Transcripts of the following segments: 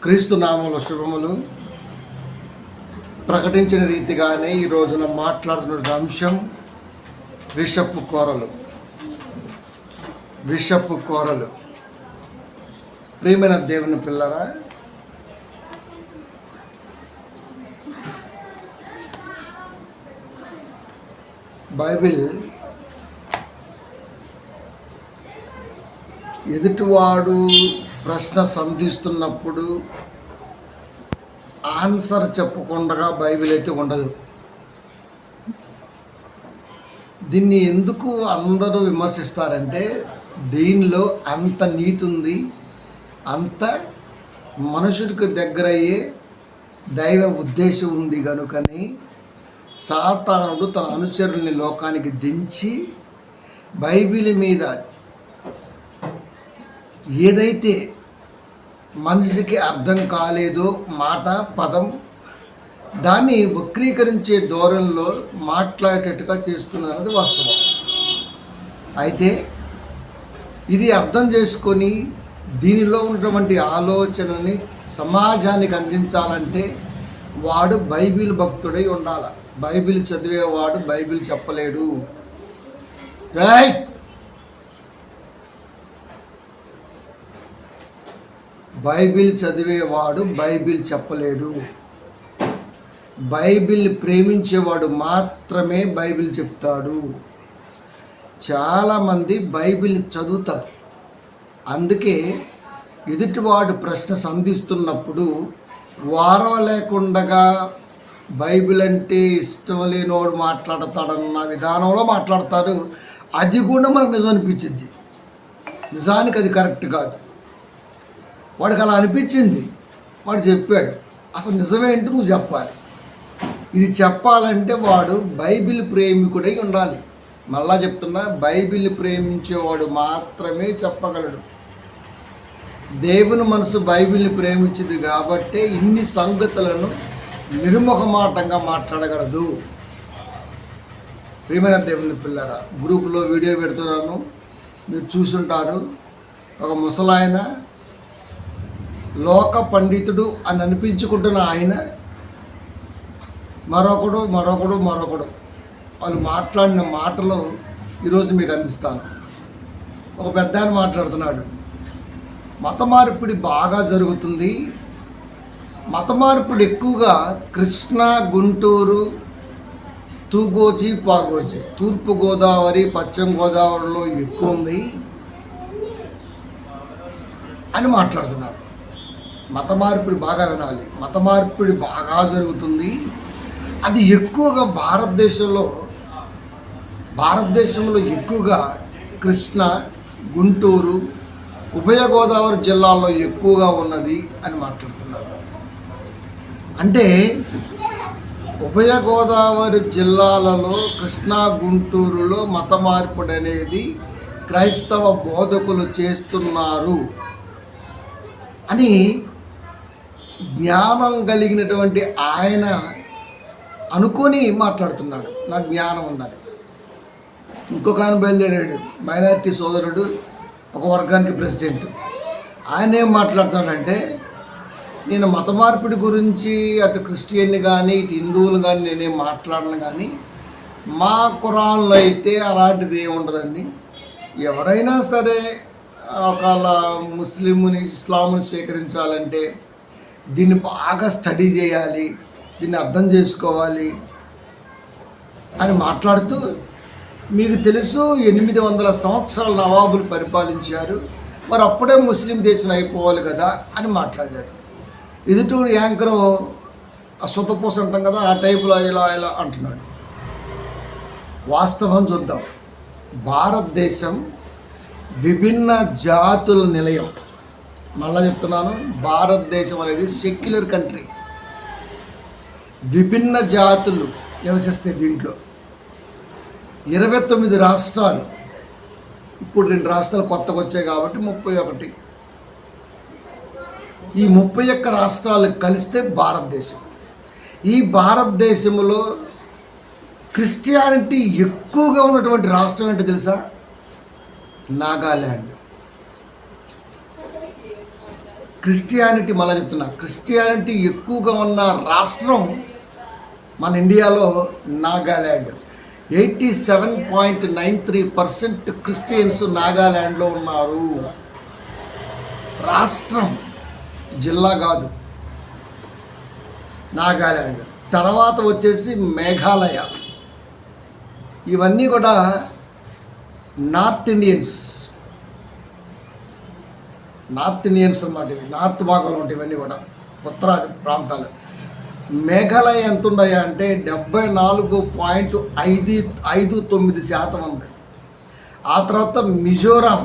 క్రీస్తు నామములో శుభములు. ప్రకటించిన రీతిగానే ఈ రోజున మాట్లాడుతున్న అంశం విషపు కోరలు. ప్రియమైన దేవుని పిల్లరా, బైబిల్ ఎదుటివాడు ప్రశ్న సంధిస్తున్నప్పుడు ఆన్సర్ చెప్పకుండా బైబిల్ అయితే ఉండదు. దీన్ని ఎందుకు అందరూ విమర్శిస్తారంటే దీనిలో అంత నీతి ఉంది, అంత మనుషుడికి దగ్గరయ్యే దైవ ఉద్దేశం ఉంది కనుకని సాతానుడు తన అనుచరుల్ని లోకానికి దించి బైబిల్ మీద ఏదైతే మనిషికి అర్థం కాలేదో మాట పదం దాన్ని వక్రీకరించే ధోరణిలో మాట్లాడేటట్టుగా చేస్తున్నది వాస్తవం. అయితే ఇది అర్థం చేసుకొని దీనిలో ఉన్నటువంటి ఆలోచనని సమాజానికి అందించాలంటే వాడు బైబిల్ భక్తుడై ఉండాలి. బైబిల్ చదివేవాడు బైబిల్ చెప్పలేడు. రైట్? బైబిల్ చదివేవాడు బైబిల్ చెప్పలేడు. బైబిల్ ప్రేమించేవాడు మాత్రమే బైబిల్ చెప్తాడు. చాలామంది బైబిల్ చదువుతారు, అందుకే ఎదుటివాడు ప్రశ్న సంధిస్తున్నప్పుడు వారవ లేకుండా బైబిల్ అంటే ఇష్టం లేనివాడు మాట్లాడతాడన్న విధానంలో మాట్లాడతారు. అది కూడా మనకు నిజం అనిపించింది. నిజానికి అది కరెక్ట్ కాదు. వాడికి అలా అనిపించింది, వాడు చెప్పాడు. అసలు నిజమేంటి నువ్వు చెప్పాలి. ఇది చెప్పాలంటే వాడు బైబిల్ ప్రేమికుడై ఉండాలి. మళ్ళా చెప్తున్నా, బైబిల్ ప్రేమించేవాడు మాత్రమే చెప్పగలడు. దేవుని మనసు బైబిల్ని ప్రేమించింది కాబట్టే ఇన్ని సంగతులను నిర్ముఖమాటంగా మాట్లాడగలదు. ప్రియమైన దేవుని పిల్లరా, గ్రూపులో వీడియో పెడుతున్నాను, మీరు చూసుంటారు. ఒక ముసలాయన లోక పండితుడు అని అనిపించుకుంటున్న ఆయన మరొకడు వాళ్ళు మాట్లాడిన మాటలు ఈరోజు మీకు అందిస్తాను. ఒక పెద్ద ఆయన మాట్లాడుతున్నాడు, మత మార్పిడి బాగా జరుగుతుంది. మత మార్పిడి ఎక్కువగా కృష్ణా, గుంటూరు, తూగోజీ, పాగోజీ, తూర్పు గోదావరి, పశ్చిమ గోదావరిలో ఎక్కువ ఉంది అని మాట్లాడుతున్నాడు. మత మార్పిడి బాగా వినాలి. మత మార్పిడి బాగా జరుగుతుంది. అది ఎక్కువగా భారతదేశంలో ఎక్కువగా కృష్ణా, గుంటూరు, ఉభయ గోదావరి జిల్లాల్లో ఎక్కువగా ఉన్నది అని మాట్లాడుతున్నారు. అంటే ఉభయ గోదావరి జిల్లాలలో కృష్ణా, గుంటూరులో మత మార్పిడి అనేది క్రైస్తవ బోధకులు చేస్తున్నారు అని జ్ఞానం కలిగినటువంటి ఆయన అనుకొని మాట్లాడుతున్నాడు. నాకు జ్ఞానం ఉందని. ఇంకొక ఆయన బయలుదేరాడు, మైనారిటీ సోదరుడు, ఒక వర్గానికి ప్రెసిడెంట్. ఆయన ఏం మాట్లాడుతున్నాడంటే, నేను మత మార్పిడి గురించి అటు క్రిస్టియన్ని కానీ ఇటు హిందువులు కానీ నేనేం మాట్లాడను, కానీ మా ఖురాన్లో అయితే అలాంటిది ఏమి ఉండదండి. ఎవరైనా సరే ఒకవేళ ముస్లింని, ఇస్లాంని స్వీకరించాలంటే దీన్ని బాగా స్టడీ చేయాలి, దీన్ని అర్థం చేసుకోవాలి అని మాట్లాడుతూ, మీకు తెలుసు 800 సంవత్సరాల నవాబులు పరిపాలించారు, మరి అప్పుడే ముస్లిం దేశం అయిపోవాలి కదా అని మాట్లాడాడు. ఎదుటూడు యాంకరు సుతపోస అంటాం కదా, ఆ టైపులో ఇలా అంటున్నాడు. వాస్తవం చూద్దాం. భారతదేశం విభిన్న జాతుల నిలయం. మళ్ళా చెప్తున్నాను, భారతదేశం అనేది సెక్యులర్ కంట్రీ. విభిన్న జాతులు నివసిస్తాయి దీంట్లో. 29 రాష్ట్రాలు, ఇప్పుడు 2 రాష్ట్రాలు కొత్తగా వచ్చాయి కాబట్టి 31. ఈ 31 రాష్ట్రాలు కలిస్తే భారతదేశం. ఈ భారతదేశంలో క్రిస్టియానిటీ ఎక్కువగా ఉన్నటువంటి రాష్ట్రం ఏంటో తెలుసా? నాగాల్యాండ్. క్రిస్టియానిటీ, మళ్ళీ చెప్తున్నా, క్రిస్టియానిటీ ఎక్కువగా ఉన్న రాష్ట్రం మన ఇండియాలో నాగాల్యాండ్. 87.93% క్రిస్టియన్స్ నాగాల్యాండ్లో ఉన్నారు. రాష్ట్రం, జిల్లా కాదు. నాగాల్యాండ్ తర్వాత వచ్చేసి మేఘాలయ. ఇవన్నీ కూడా నార్త్ ఇండియన్స్ అన్నమాట. ఇవి నార్త్ భాగంలో ఉంటాయి. ఇవన్నీ కూడా ఉత్తరాది ప్రాంతాలు. మేఘాలయ ఎంత ఉన్నాయా అంటే 74.59% ఉంది. ఆ తర్వాత మిజోరాం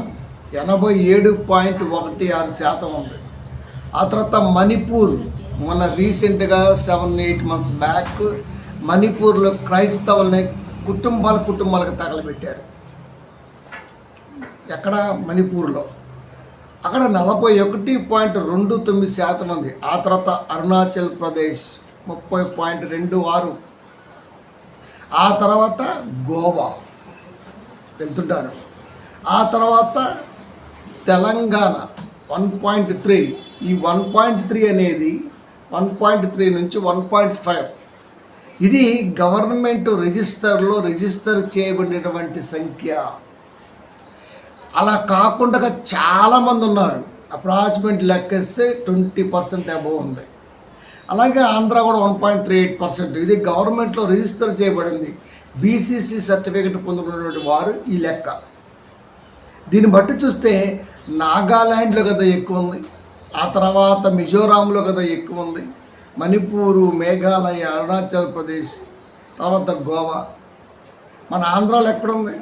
87.16% ఉంది. ఆ తర్వాత మణిపూర్, మొన్న రీసెంట్గా 7-8 months బ్యాక్ మణిపూర్లో క్రైస్తవుల్ని కుటుంబాలకు తగలబెట్టారు. ఎక్కడ? మణిపూర్లో. అక్కడ 41.29% ఉంది. ఆ తర్వాత అరుణాచల్ ప్రదేశ్ 30.26. ఆ తర్వాత గోవా వెళ్తుంటారు. ఆ తర్వాత తెలంగాణ 1.3. ఈ 1.3 అనేది 1.3 నుంచి 1.5 ఇది గవర్నమెంట్ రిజిస్టర్ చేయబడినటువంటి సంఖ్య. అలా కాకుండా చాలామంది ఉన్నారు. అప్రాక్సిమేట్ లెక్కేస్తే 20% అబోవ్ ఉంది. అలాగే ఆంధ్ర కూడా 1.38%. ఇది గవర్నమెంట్లో రిజిస్టర్ చేయబడింది. బీసీసీ సర్టిఫికెట్ పొందుకున్నటువంటి వారు ఈ లెక్క. దీన్ని బట్టి చూస్తే నాగాల్యాండ్లో కదా ఎక్కువ ఉంది, ఆ తర్వాత మిజోరాంలో కదా ఎక్కువ ఉంది, మణిపూరు, మేఘాలయ, అరుణాచల్ ప్రదేశ్, తర్వాత గోవా. మన ఆంధ్రాలో ఎక్కడుంది?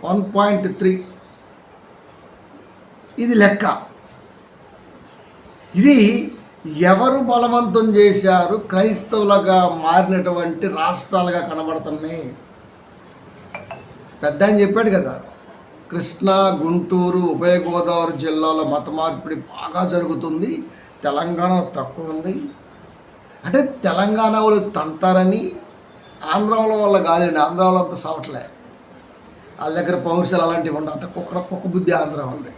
1.3. ఇది లెక్క. ఇది ఎవరు బలవంతం చేశారు? క్రైస్తవులుగా మారినటువంటి రాష్ట్రాలుగా కనబడుతున్నాయి. పెద్ద ఆయన చెప్పాడు కదా, కృష్ణా, గుంటూరు, ఉభయ గోదావరి జిల్లాలో మత మార్పిడి బాగా జరుగుతుంది, తెలంగాణ తక్కువ ఉంది. అంటే తెలంగాణ వాళ్ళు తంతారని, ఆంధ్రాలో వల్ల కాదండి. ఆంధ్రాలో అంత సవట్లే, వాళ్ళ దగ్గర పౌరుషాలు అలాంటివి ఉండవు. అంత కుక్క బుద్ధి ఆంధ్ర ఉంది.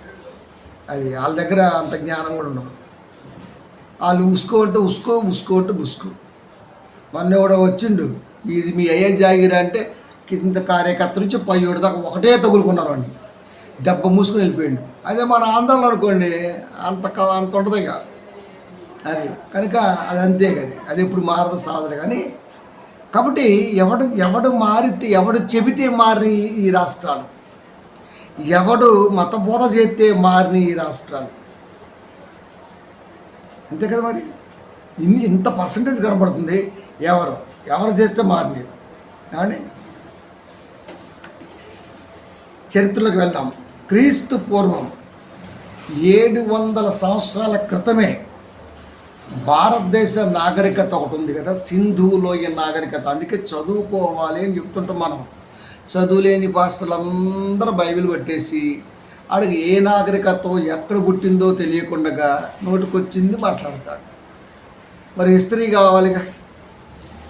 అది వాళ్ళ దగ్గర అంత జ్ఞానం కూడా ఉండదు. వాళ్ళు ఉసుకో అంటే బుసుకో. మొన్న కూడా వచ్చిండు, ఇది మీ అయ్యే జాగిరా అంటే కింద కార్యకర్త నుంచి పై దాకా ఒకటే తగులుకున్నారు అని, దెబ్బ మూసుకొని వెళ్ళిపోయిండు. అదే మన ఆంధ్రాలో అనుకోండి అంత ఉంటుంది ఇక అది. కనుక అది అంతే కదా, అది ఇప్పుడు మారదు సాధలు. కానీ కాబట్టి ఎవడు మారితే, ఎవడు చెబితే మారిన ఈ రాష్ట్రాలు, ఎవడు మతబోధ చేస్తే మారిన ఈ రాష్ట్రాలు, అంతే కదా. మరి ఇంత పర్సంటేజ్ కనబడుతుంది. ఎవరు చేస్తే మారినవి. కానీ చరిత్రలోకి వెళ్దాం. క్రీస్తు పూర్వం 700 సంవత్సరాల క్రితమే భారతదేశ నాగరికత ఒకటి ఉంది కదా, సింధులోయ నాగరికత. అందుకే చదువుకోవాలి అని చెప్తుంటాం మనం. చదువులేని భాషలందరూ బైబిల్ పట్టేసి ఆడికి ఏ నాగరికత ఎక్కడ పుట్టిందో తెలియకుండా నోటికొచ్చింది మాట్లాడతాడు. మరి హిస్టరీ కావాలిగా,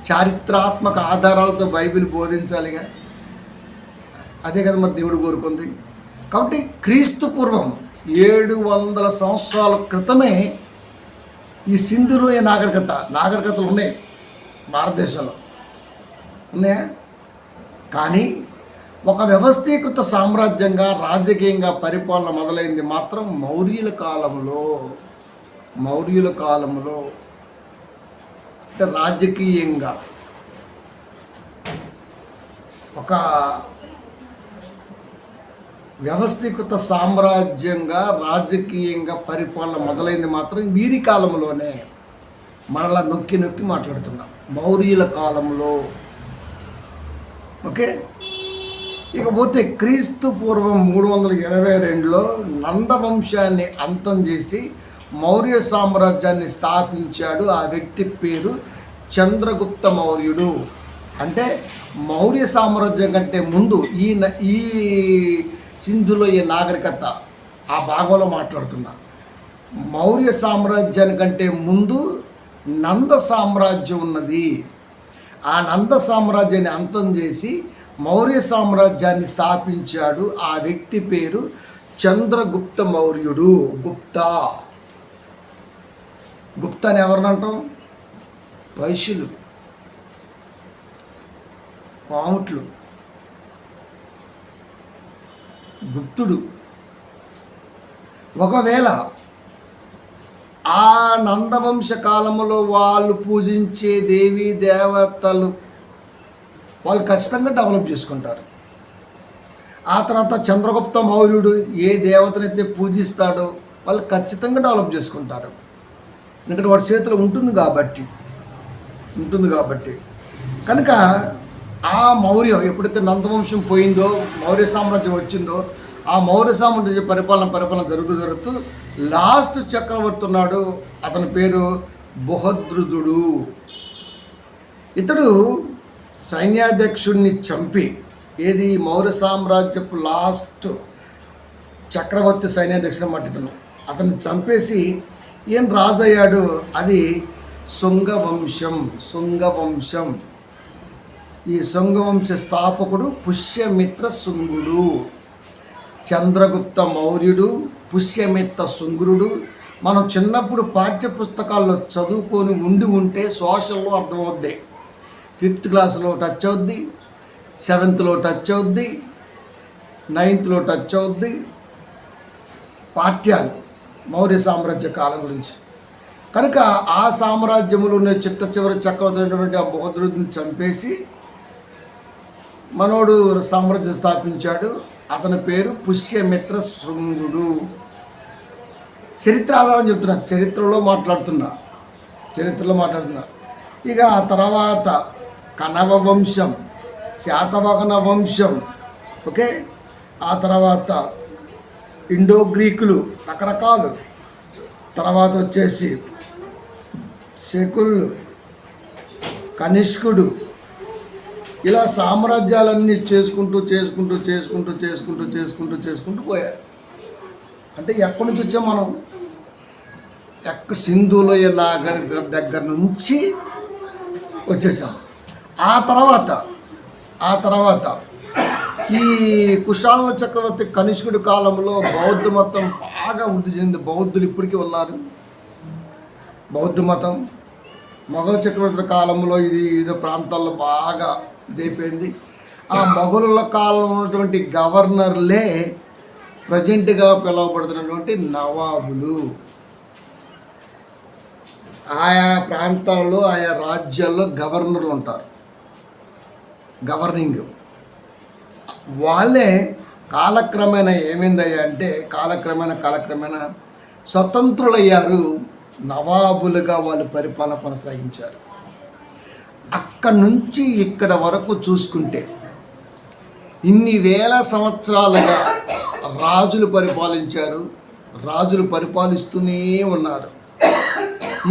చారిత్రాత్మక ఆధారాలతో బైబిల్ బోధించాలిగా. అదే కదా మరి దేవుడు కోరుకుంది. కాబట్టి క్రీస్తు పూర్వం 700 సంవత్సరాల క్రితమే ఈ సింధులోయ నాగరికతలు ఉన్నాయి భారతదేశంలో, ఉన్నాయా? కానీ ఒక వ్యవస్థీకృత సామ్రాజ్యంగా, రాజకీయంగా పరిపాలన మొదలైంది మాత్రం మౌర్యుల కాలంలో. అంటే రాజకీయంగా ఒక వ్యవస్థీకృత సామ్రాజ్యంగా, రాజకీయంగా పరిపాలన మొదలైంది మాత్రం వీరి కాలంలోనే. మనలా నొక్కి మాట్లాడుతున్నాం, మౌర్యుల కాలంలో. ఓకే. ఇకపోతే క్రీస్తు పూర్వం 322లో నందవంశాన్ని అంతం చేసి మౌర్య సామ్రాజ్యాన్ని స్థాపించాడు. ఆ వ్యక్తి పేరు చంద్రగుప్త మౌర్యుడు. అంటే మౌర్య సామ్రాజ్యం కంటే ముందు ఈ సింధులో ఈ నాగరికత ఆ భాగంలో మాట్లాడుతున్నా. మౌర్య సామ్రాజ్యానికంటే ముందు నంద సామ్రాజ్యం ఉన్నది. ఆ నంద సామ్రాజ్యాన్ని అంతం చేసి మౌర్య సామ్రాజ్యాన్ని స్థాపించాడు. ఆ వ్యక్తి పేరు చంద్రగుప్త మౌర్యుడు. గుప్తా గుప్తా అని ఎవరిని అంటాం? వైశ్యులు, కోమట్లు. గుప్తుడు. ఒకవేళ ఆ నందవంశ కాలంలో వాళ్ళు పూజించే దేవీ దేవతలు వాళ్ళు ఖచ్చితంగా డెవలప్ చేసుకుంటారు. ఆ తర్వాత చంద్రగుప్త మౌర్యుడు ఏ దేవతనైతే పూజిస్తాడో వాళ్ళు ఖచ్చితంగా డెవలప్ చేసుకుంటారు. ఎందుకంటే వాడి చేతిలో ఉంటుంది కాబట్టి కనుక ఆ మౌర్య ఎప్పుడైతే నందవంశం పోయిందో, మౌర్య సామ్రాజ్యం వచ్చిందో, ఆ మౌర్య సామ్రాజ్య పరిపాలన జరుగుతూ లాస్ట్ చక్రవర్తి ఉన్నాడు. అతని పేరు బృహద్రుదుడు. ఇతడు సైన్యాధ్యక్షుడిని చంపి, ఏది మౌర్య సామ్రాజ్యపు లాస్ట్ చక్రవర్తి సైన్యాధ్యక్షుడు అన్నమాట అతన్ని చంపేసి ఏం రాజయ్యాడు? అది శుంగవంశం. ఈ శుంగవంశ స్థాపకుడు పుష్యమిత్ర శుంగుడు. చంద్రగుప్త మౌర్యుడు, పుష్యమిత్ర శుంగుడు. మనం చిన్నప్పుడు పాఠ్య పుస్తకాల్లో చదువుకొని ఉంటే సోషల్లో అర్థమవుద్ది. 5th క్లాస్లో టచ్ అవుద్ది, 7th టచ్ అవుద్ది, 9th టచ్ అవుద్ది. పాఠ్యాలు మౌర్య సామ్రాజ్య కాలం గురించి. కనుక ఆ సామ్రాజ్యంలోనే చివరి చక్రవర్తి అయినటువంటి ఆ బృహద్రుడిని చంపేసి మనోడు సామ్రాజ్యం స్థాపించాడు. అతని పేరు పుష్యమిత్ర శృంగుడు. చరిత్ర ఆధారం చెప్తున్నా, చరిత్రలో మాట్లాడుతున్నా. ఇక ఆ తర్వాత కణవ వంశం, శాతవాహన వంశం, ఓకే. ఆ తర్వాత ఇండో గ్రీకులు రకరకాలు, తర్వాత వచ్చేసి శకులు, కనిష్కుడు, ఇలా సామ్రాజ్యాలన్నీ చేసుకుంటూ పోయారు. అంటే ఎక్కడి నుంచి వచ్చాం మనం? సింధులోయ నాగరికత దగ్గర నుంచి వచ్చేసాం. ఆ తర్వాత ఈ కుషాణ చక్రవర్తి కనిష్కుడి కాలంలో బౌద్ధ మతం బాగా వృద్ధి చెందింది. బౌద్ధులు ఇప్పటికీ ఉన్నారు. బౌద్ధ మతం మొఘల్ చక్రవర్తుల కాలంలో ఇది వివిధ ప్రాంతాల్లో బాగా ఇదైపోయింది. ఆ మొఘలుల కాలంలో ఉన్నటువంటి గవర్నర్లే ప్రజెంట్గా పిలువబడుతున్నటువంటి నవాబులు. ఆయా ప్రాంతాల్లో ఆయా రాజ్యాల్లో గవర్నర్లు ఉంటారు. గవర్నింగ్ వాళ్ళే కాలక్రమేణా ఏమైందయ్యా అంటే కాలక్రమేణా స్వతంత్రులయ్యారు. నవాబులుగా వాళ్ళు పరిపాలన కొనసాగించారు. అక్కడి నుంచి ఇక్కడ వరకు చూసుకుంటే ఇన్ని వేల సంవత్సరాలుగా రాజులు పరిపాలించారు. రాజులు పరిపాలిస్తూనే ఉన్నారు.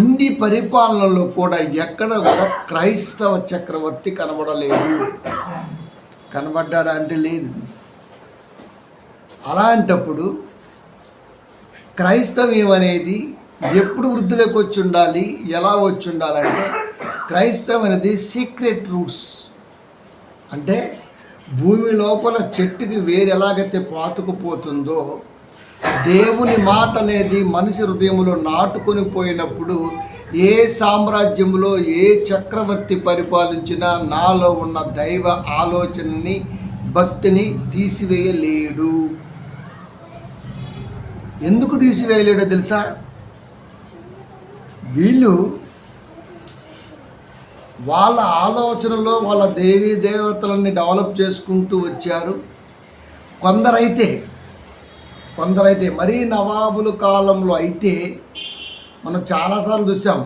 ఇన్ని పరిపాలనలో కూడా ఎక్కడ కూడా క్రైస్తవ చక్రవర్తి కనబడలేదు. కనబడ్డాడా అంటే లేదు. అలాంటప్పుడు క్రైస్తవ్యం అనేది ఎప్పుడు వృద్ధిలోకి వచ్చి ఉండాలి, ఎలా వచ్చి ఉండాలంటే క్రైస్తవం అనేది సీక్రెట్ రూట్స్. అంటే భూమి లోపల చెట్టుకి వేరు ఎలాగైతే పాతుకుపోతుందో దేవుని మాట అనేది మనిషి హృదయంలో నాటుకొని పోయినప్పుడు ఏ సామ్రాజ్యంలో ఏ చక్రవర్తి పరిపాలించినా నాలో ఉన్న దైవ ఆలోచనని భక్తిని తీసివేయలేడు. ఎందుకు తీసివేయలేడో తెలుసా? వీళ్ళు వాళ్ళ ఆలోచనలో వాళ్ళ దేవీ దేవతలని డెవలప్ చేసుకుంటూ వచ్చారు. కొందరైతే మరీ నవాబుల కాలంలో అయితే మనం చాలాసార్లు చూసాం.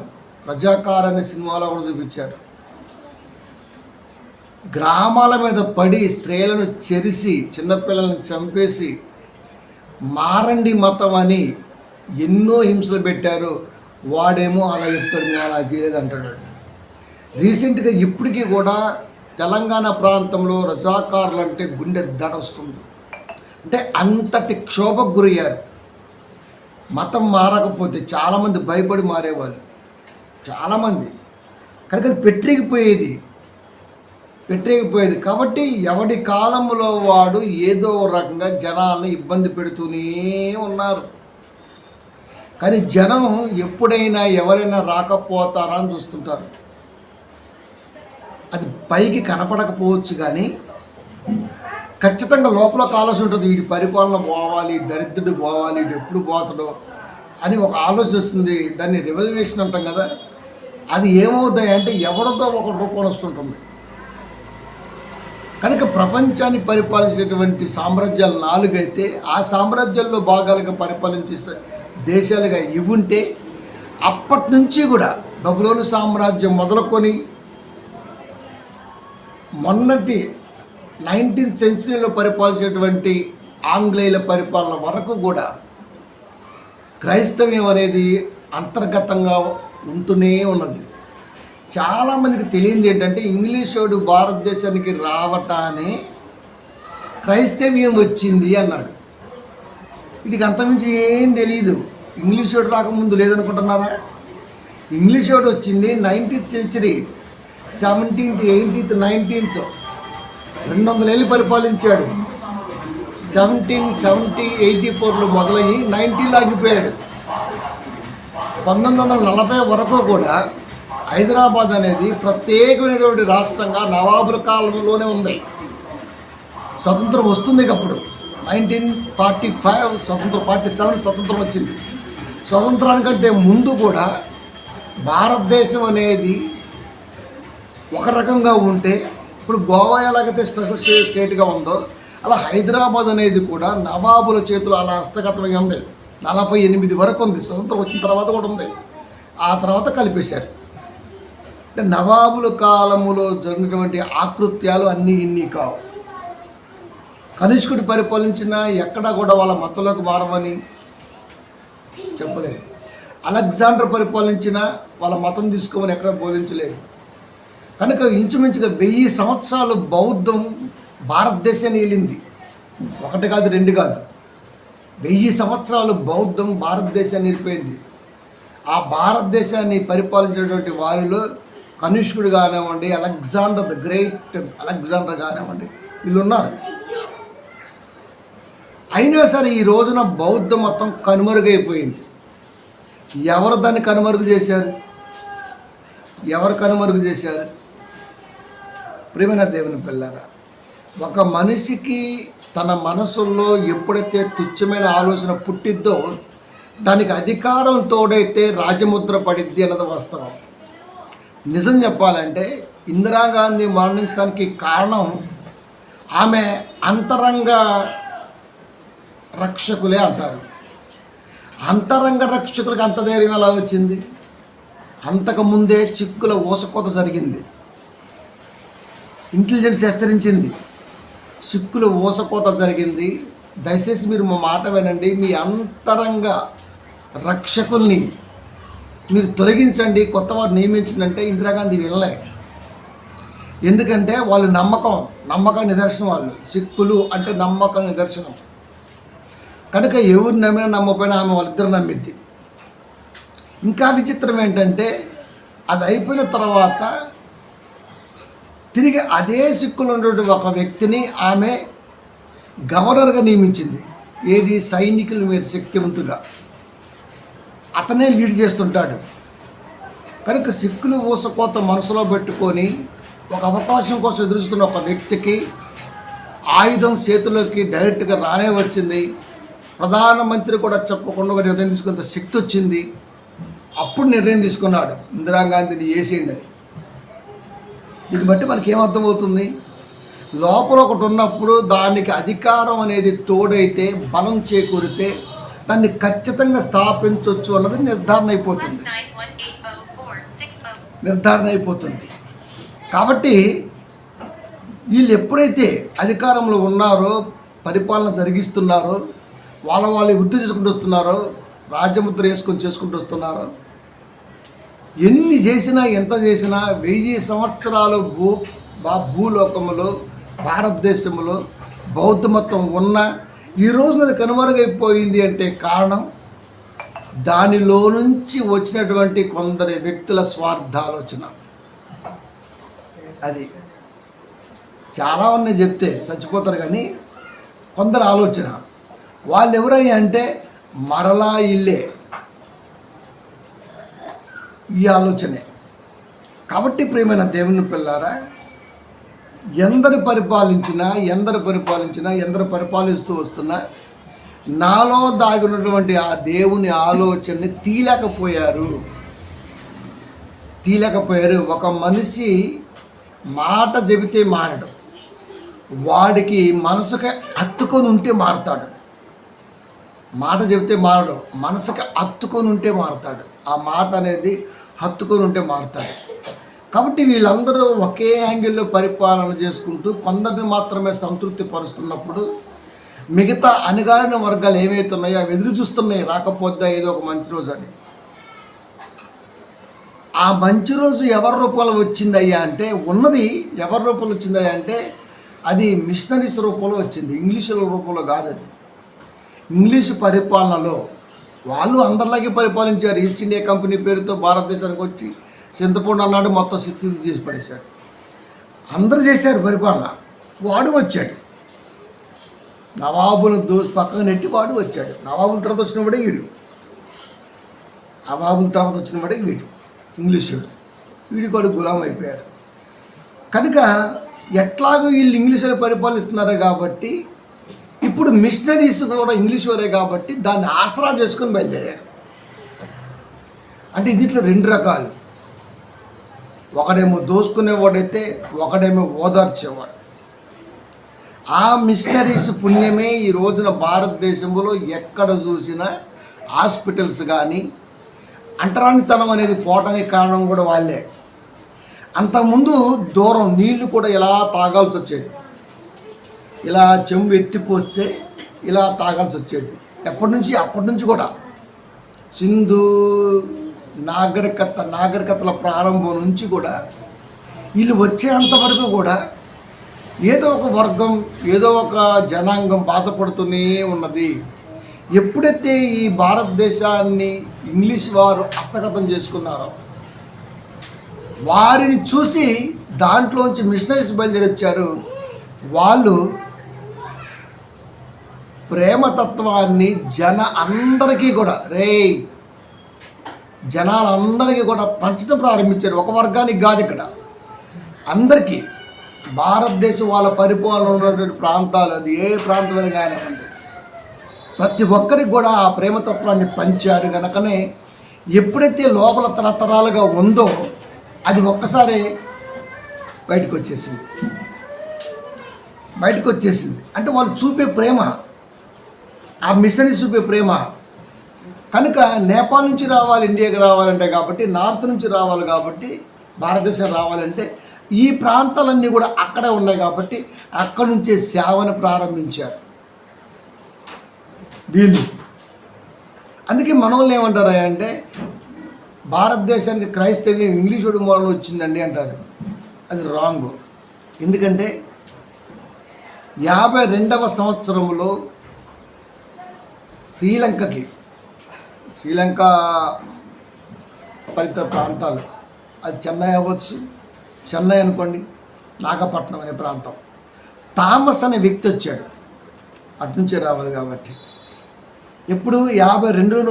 రజాకార్ అనే సినిమాలో కూడా చూపించారు. గ్రామాల మీద పడి స్త్రీలను చెరిసి చిన్నపిల్లలను చంపేసి మారండి మతం అని ఎన్నో హింసలు పెట్టారు. వాడేమో అలా చెప్తాడు, మేము అలా చేయలేదు అంటాడు. రీసెంట్గా ఇప్పటికీ కూడా తెలంగాణ ప్రాంతంలో రజాకారులు అంటే గుండె దడ వస్తుంది. అంటే అంతటి క్షోభకు గురయ్యారు. మతం మారకపోతే చాలామంది భయపడి మారేవాళ్ళు, చాలామంది. కనుక అది పెట్టిరిగిపోయేది. కాబట్టి ఎవడి కాలంలో వాడు ఏదో రకంగా జనాలను ఇబ్బంది పెడుతూనే ఉన్నారు. కానీ జనం ఎప్పుడైనా ఎవరైనా రాకపోతారా అని చూస్తుంటారు. అది పైకి కనపడకపోవచ్చు, కానీ ఖచ్చితంగా లోపల ఒక ఆలోచన ఉంటుంది. వీడి పరిపాలన పోవాలి, దరిద్రుడు పోవాలి, వీడు ఎప్పుడు పోతాడో అని ఒక ఆలోచన వస్తుంది. దాన్ని రెవల్యూషన్ అంటాం కదా. అది ఏమవుతాయి అంటే ఎవరితో ఒక రూపం వస్తుంటుంది. కనుక ప్రపంచాన్ని పరిపాలించేటువంటి సామ్రాజ్యాలు 4 అయితే ఆ సామ్రాజ్యాల్లో భాగాలుగా పరిపాలించే దేశాలుగా ఇవి ఉంటే, అప్పటి నుంచి కూడా బబులోను సామ్రాజ్యం మొదలుకొని మొన్నటి 19th సెంచరీలో పరిపాలించేటువంటి ఆంగ్లేయుల పరిపాలన వరకు కూడా క్రైస్తవ్యం అనేది అంతర్గతంగా ఉంటూనే ఉన్నది. చాలామందికి తెలియంది ఏంటంటే, ఇంగ్లీషోడు భారతదేశానికి రావటానే క్రైస్తవ్యం వచ్చింది అన్నాడు. వీటికి అంతమించి ఏం తెలియదు. ఇంగ్లీషోడు రాకముందు లేదనుకుంటున్నారా? ఇంగ్లీషోడు వచ్చింది 19th century, 17th, 18th, 19th 200 ఏళ్ళు పరిపాలించాడు. 1784లో మొదలయ్యి 90లో ఆగిపోయాడు. 1940 వరకు కూడా హైదరాబాద్ అనేది ప్రత్యేకమైనటువంటి రాష్ట్రంగా నవాబుల కాలంలోనే ఉంది. స్వతంత్రం వస్తుంది అప్పుడు 1945, 47 స్వతంత్రం వచ్చింది. స్వతంత్రానికంటే ముందు కూడా భారతదేశం అనేది ఒక రకంగా ఉంటే, ఇప్పుడు గోవా ఎలాగైతే స్పెషల్ స్టేట్గా ఉందో అలా హైదరాబాద్ అనేది కూడా నవాబుల చేతిలో అలా హస్తగతమై ఉంది. 48 వరకు ఉంది. స్వతంత్రం వచ్చిన తర్వాత కూడా ఉంది. ఆ తర్వాత కలిపేశారు. అంటే నవాబుల కాలములో జరిగినటువంటి ఆకృత్యాలు అన్నీ ఇన్ని కావు. కనిష్కుడు పరిపాలించిన ఎక్కడా కూడా వాళ్ళ మతంలోకి మారమని చెప్పలేదు. అలెగ్జాండర్ పరిపాలించిన వాళ్ళ మతం తీసుకోమని ఎక్కడ బోధించలేదు. కనుక ఇంచుమించుగా 1000 సంవత్సరాలు బౌద్ధం భారతదేశాన్ని ఏలింది. 1 కాదు 2 కాదు, 1000 సంవత్సరాలు బౌద్ధం భారతదేశాన్ని నిలిపోయింది. ఆ భారతదేశాన్ని పరిపాలించినటువంటి వారిలో కనిష్కుడు కానివ్వండి, అలెగ్జాండర్ ద గ్రేట్ అలెగ్జాండర్ కానివ్వండి, వీళ్ళు ఉన్నారు. అయినా సరే ఈ రోజున బౌద్ధ మతం కనుమరుగైపోయింది. ఎవరు దాన్ని కనుమరుగు చేశారు? ఎవరు కనుమరుగు చేశారు? ప్రియమైన దేవుని పిల్లారా, ఒక మనిషికి తన మనసులో ఎప్పుడైతే తుచ్చమైన ఆలోచన పుట్టిద్దో దానికి అధికారం తోడైతే రాజముద్ర పడిద్ది అన్నది వాస్తవం. నిజం చెప్పాలంటే ఇందిరాగాంధీ మరణించడానికి కారణం ఆమె అంతరంగ రక్షకులే అంటారు. అంతరంగ రక్షకులకు అంత ధైర్యం ఎలా వచ్చింది? అంతకుముందే చిక్కుల ఊసకోత జరిగింది, ఇంటెలిజెన్స్ హెచ్చరించింది, చిక్కుల ఊసకోత జరిగింది. దయచేసి మీరు మా మాట వినండి. మీ అంతరంగ రక్షకుల్ని మీరు తొలగించండి, కొత్త వారు నియమించిందంటే ఇందిరాగాంధీ వినలే. ఎందుకంటే వాళ్ళు నమ్మకం నిదర్శనం. వాళ్ళు సిక్కులు అంటే నమ్మకం నిదర్శనం. కనుక ఎవరు నమ్మినా నమ్మకపోయినా ఆమె వాళ్ళిద్దరు నమ్మిద్ది. ఇంకా విచిత్రం ఏంటంటే, అది అయిపోయిన తర్వాత తిరిగి అదే సిక్కులు ఉన్నటువంటి ఒక వ్యక్తిని ఆమె గవర్నర్గా నియమించింది. ఏది? సైనికుల మీద శక్తివంతుగా అతనే లీడ్ చేస్తుంటాడు. కనుక సిక్కులు ఊసకోత మనసులో పెట్టుకొని ఒక అవకాశం కోసం ఎదురుస్తున్న ఒక వ్యక్తికి ఆయుధం చేతిలోకి డైరెక్ట్గా రానే వచ్చింది. ప్రధానమంత్రి కూడా చెప్పకుండా ఒక నిర్ణయం తీసుకున్నంత శక్తి వచ్చింది. అప్పుడు నిర్ణయం తీసుకున్నాడు, ఇందిరాగాంధీని వేసేయండి అని. దీన్ని బట్టి మనకి ఏమర్థమవుతుంది? లోపల ఒకటి ఉన్నప్పుడు దానికి అధికారం అనేది తోడైతే, బలం చేకూరితే దాన్ని ఖచ్చితంగా స్థాపించవచ్చు అన్నది నిర్ధారణ అయిపోతుంది. కాబట్టి వీళ్ళు ఎప్పుడైతే అధికారంలో ఉన్నారో, పరిపాలన జరిగిస్తున్నారో, వాళ్ళు వృద్ధి చేసుకుంటూ వస్తున్నారో, రాజ్యముద్ర వేసుకొని చేసుకుంటూ వస్తున్నారో, ఎన్ని చేసినా ఎంత చేసినా 1000 సంవత్సరాలు భూలోకములో భారతదేశంలో బౌద్ధ మతం ఉన్న ఈ రోజున అది కనుమరుగైపోయింది అంటే కారణం దానిలో నుంచి వచ్చినటువంటి కొందరి వ్యక్తుల స్వార్థాలోచన. అది చాలా ఉన్నాయి, చెప్తే చచ్చిపోతారు. కానీ కొందరు ఆలోచన వాళ్ళు ఎవరయ్యా అంటే మరలా ఇల్లే ఈ ఆలోచనే. కాబట్టి ప్రియమైన దేవుని పిల్లారా, ఎందరు పరిపాలించినా ఎందరు పరిపాలిస్తూ వస్తున్నా నాలో దాగినటువంటి ఆ దేవుని ఆలోచనని తీయలేకపోయారు. ఒక మనిషి మాట చెబితే మారడు, వాడికి మనసుకి హత్తుకొని ఉంటే మారతాడు. మాట చెబితే మారడు, మనసుకి హత్తుకొని ఉంటే మారతాడు. ఆ మాట అనేది హత్తుకొని ఉంటే మారతాడు. కాబట్టి వీళ్ళందరూ ఒకే యాంగిల్లో పరిపాలన చేసుకుంటూ కొందరిని మాత్రమే సంతృప్తి పరుస్తున్నప్పుడు మిగతా అణగారిన వర్గాలు ఏమవుతున్నాయో అవి ఎదురు చూస్తున్నాయి, రాకపోతే ఏదో ఒక మంచి రోజు అని. ఆ మంచి రోజు ఎవరి రూపంలో వచ్చిందయ్యా అంటే, ఉన్నది ఎవరి రూపంలో వచ్చిందయ్యా అంటే అది మిషనరీస్ రూపంలో వచ్చింది, ఇంగ్లీషుల రూపంలో కాదు. అది ఇంగ్లీషు పరిపాలనలో వాళ్ళు అందరిలాగే పరిపాలించారు. ఈస్ట్ ఇండియా కంపెనీ పేరుతో భారతదేశానికి వచ్చి చింతపండు అన్నాడు, మొత్తం స్థితి చేసి పడేశాడు. అందరూ చేశారు పరిపాలన. వాడు వచ్చాడు, నవాబును పక్కన నెట్టి వాడు వచ్చాడు. నవాబుల తర్వాత వచ్చినప్పుడే వీడు, వీడు ఇంగ్లీషుడు. వీడి కూడా గులాం అయిపోయారు. కనుక ఎట్లాగో వీళ్ళు ఇంగ్లీషులో పరిపాలిస్తున్నారు కాబట్టి ఇప్పుడు మిషనరీస్ కూడా ఇంగ్లీష్ వారే కాబట్టి దాన్ని ఆసరా చేసుకొని బయలుదేరారు. అంటే దీంట్లో రెండు రకాలు, ఒకడేమో దోసుకునేవాడైతే ఒకడేమో ఓదార్చేవాడు. ఆ మిషనరీస్ పుణ్యమే ఈ రోజున భారతదేశంలో ఎక్కడ చూసినా హాస్పిటల్స్ కానీ అంటరానితనం అనేది పోవడానికి కారణం కూడా వాళ్ళే. అంతకుముందు దూరం నీళ్లు కూడా ఇలా తాగాల్సి వచ్చేది, ఇలా చెంబు ఎత్తిపోస్తే ఇలా తాగాల్సి వచ్చేది. అప్పటి నుంచి కూడా సింధు నాగరికతల ప్రారంభం నుంచి కూడా వీళ్ళు వచ్చేంతవరకు కూడా ఏదో ఒక వర్గం, ఏదో ఒక జనాంగం బాధపడుతూనే ఉన్నది. ఎప్పుడైతే ఈ భారతదేశాన్ని ఇంగ్లీష్ వారు హస్తగతం చేసుకున్నారో వారిని చూసి దాంట్లోంచి మిషనరీస్ బయలుదేరి వచ్చారు. వాళ్ళు ప్రేమతత్వాన్ని అందరికీ కూడా జనాలందరికీ కూడా పంచడం ప్రారంభించారు. ఒక వర్గానికి కాదు, ఇక్కడ అందరికీ. భారతదేశం వాళ్ళ పరిపాలన ఉన్నటువంటి ప్రాంతాలు, అది ఏ ప్రాంతమైనా కానివ్వండి, ప్రతి ఒక్కరికి కూడా ఆ ప్రేమతత్వాన్ని పంచారు. కనుకనే ఎప్పుడైతే లోపల తరతరాలుగా ఉందో అది ఒక్కసారి బయటకు వచ్చేసింది. అంటే వాళ్ళు చూపే ప్రేమ, ఆ మిషనరీ చూపే ప్రేమ. కనుక నేపాల్ నుంచి రావాలి, ఇండియాకి రావాలంటే కాబట్టి, నార్త్ నుంచి రావాలి కాబట్టి, భారతదేశం రావాలంటే ఈ ప్రాంతాలన్నీ కూడా అక్కడే ఉన్నాయి కాబట్టి అక్కడి నుంచే సేవను ప్రారంభించారు వీళ్ళు. అందుకే మనోళ్ళు ఏమంటారా అంటే భారతదేశానికి క్రైస్తవ్యం ఇంగ్లీషుడి మూలంలో వచ్చిందండి అంటారు. అది రాంగ్. ఎందుకంటే 52వ సంవత్సరంలో శ్రీలంక పరిత ప్రాంతాలు, అది చెన్నై అవ్వచ్చు, చెన్నై అనుకోండి, నాగపట్నం అనే ప్రాంతం, థామస్ అనే వ్యక్తి వచ్చాడు, అటునుంచే రావాలి కాబట్టి. ఎప్పుడు 52లోనే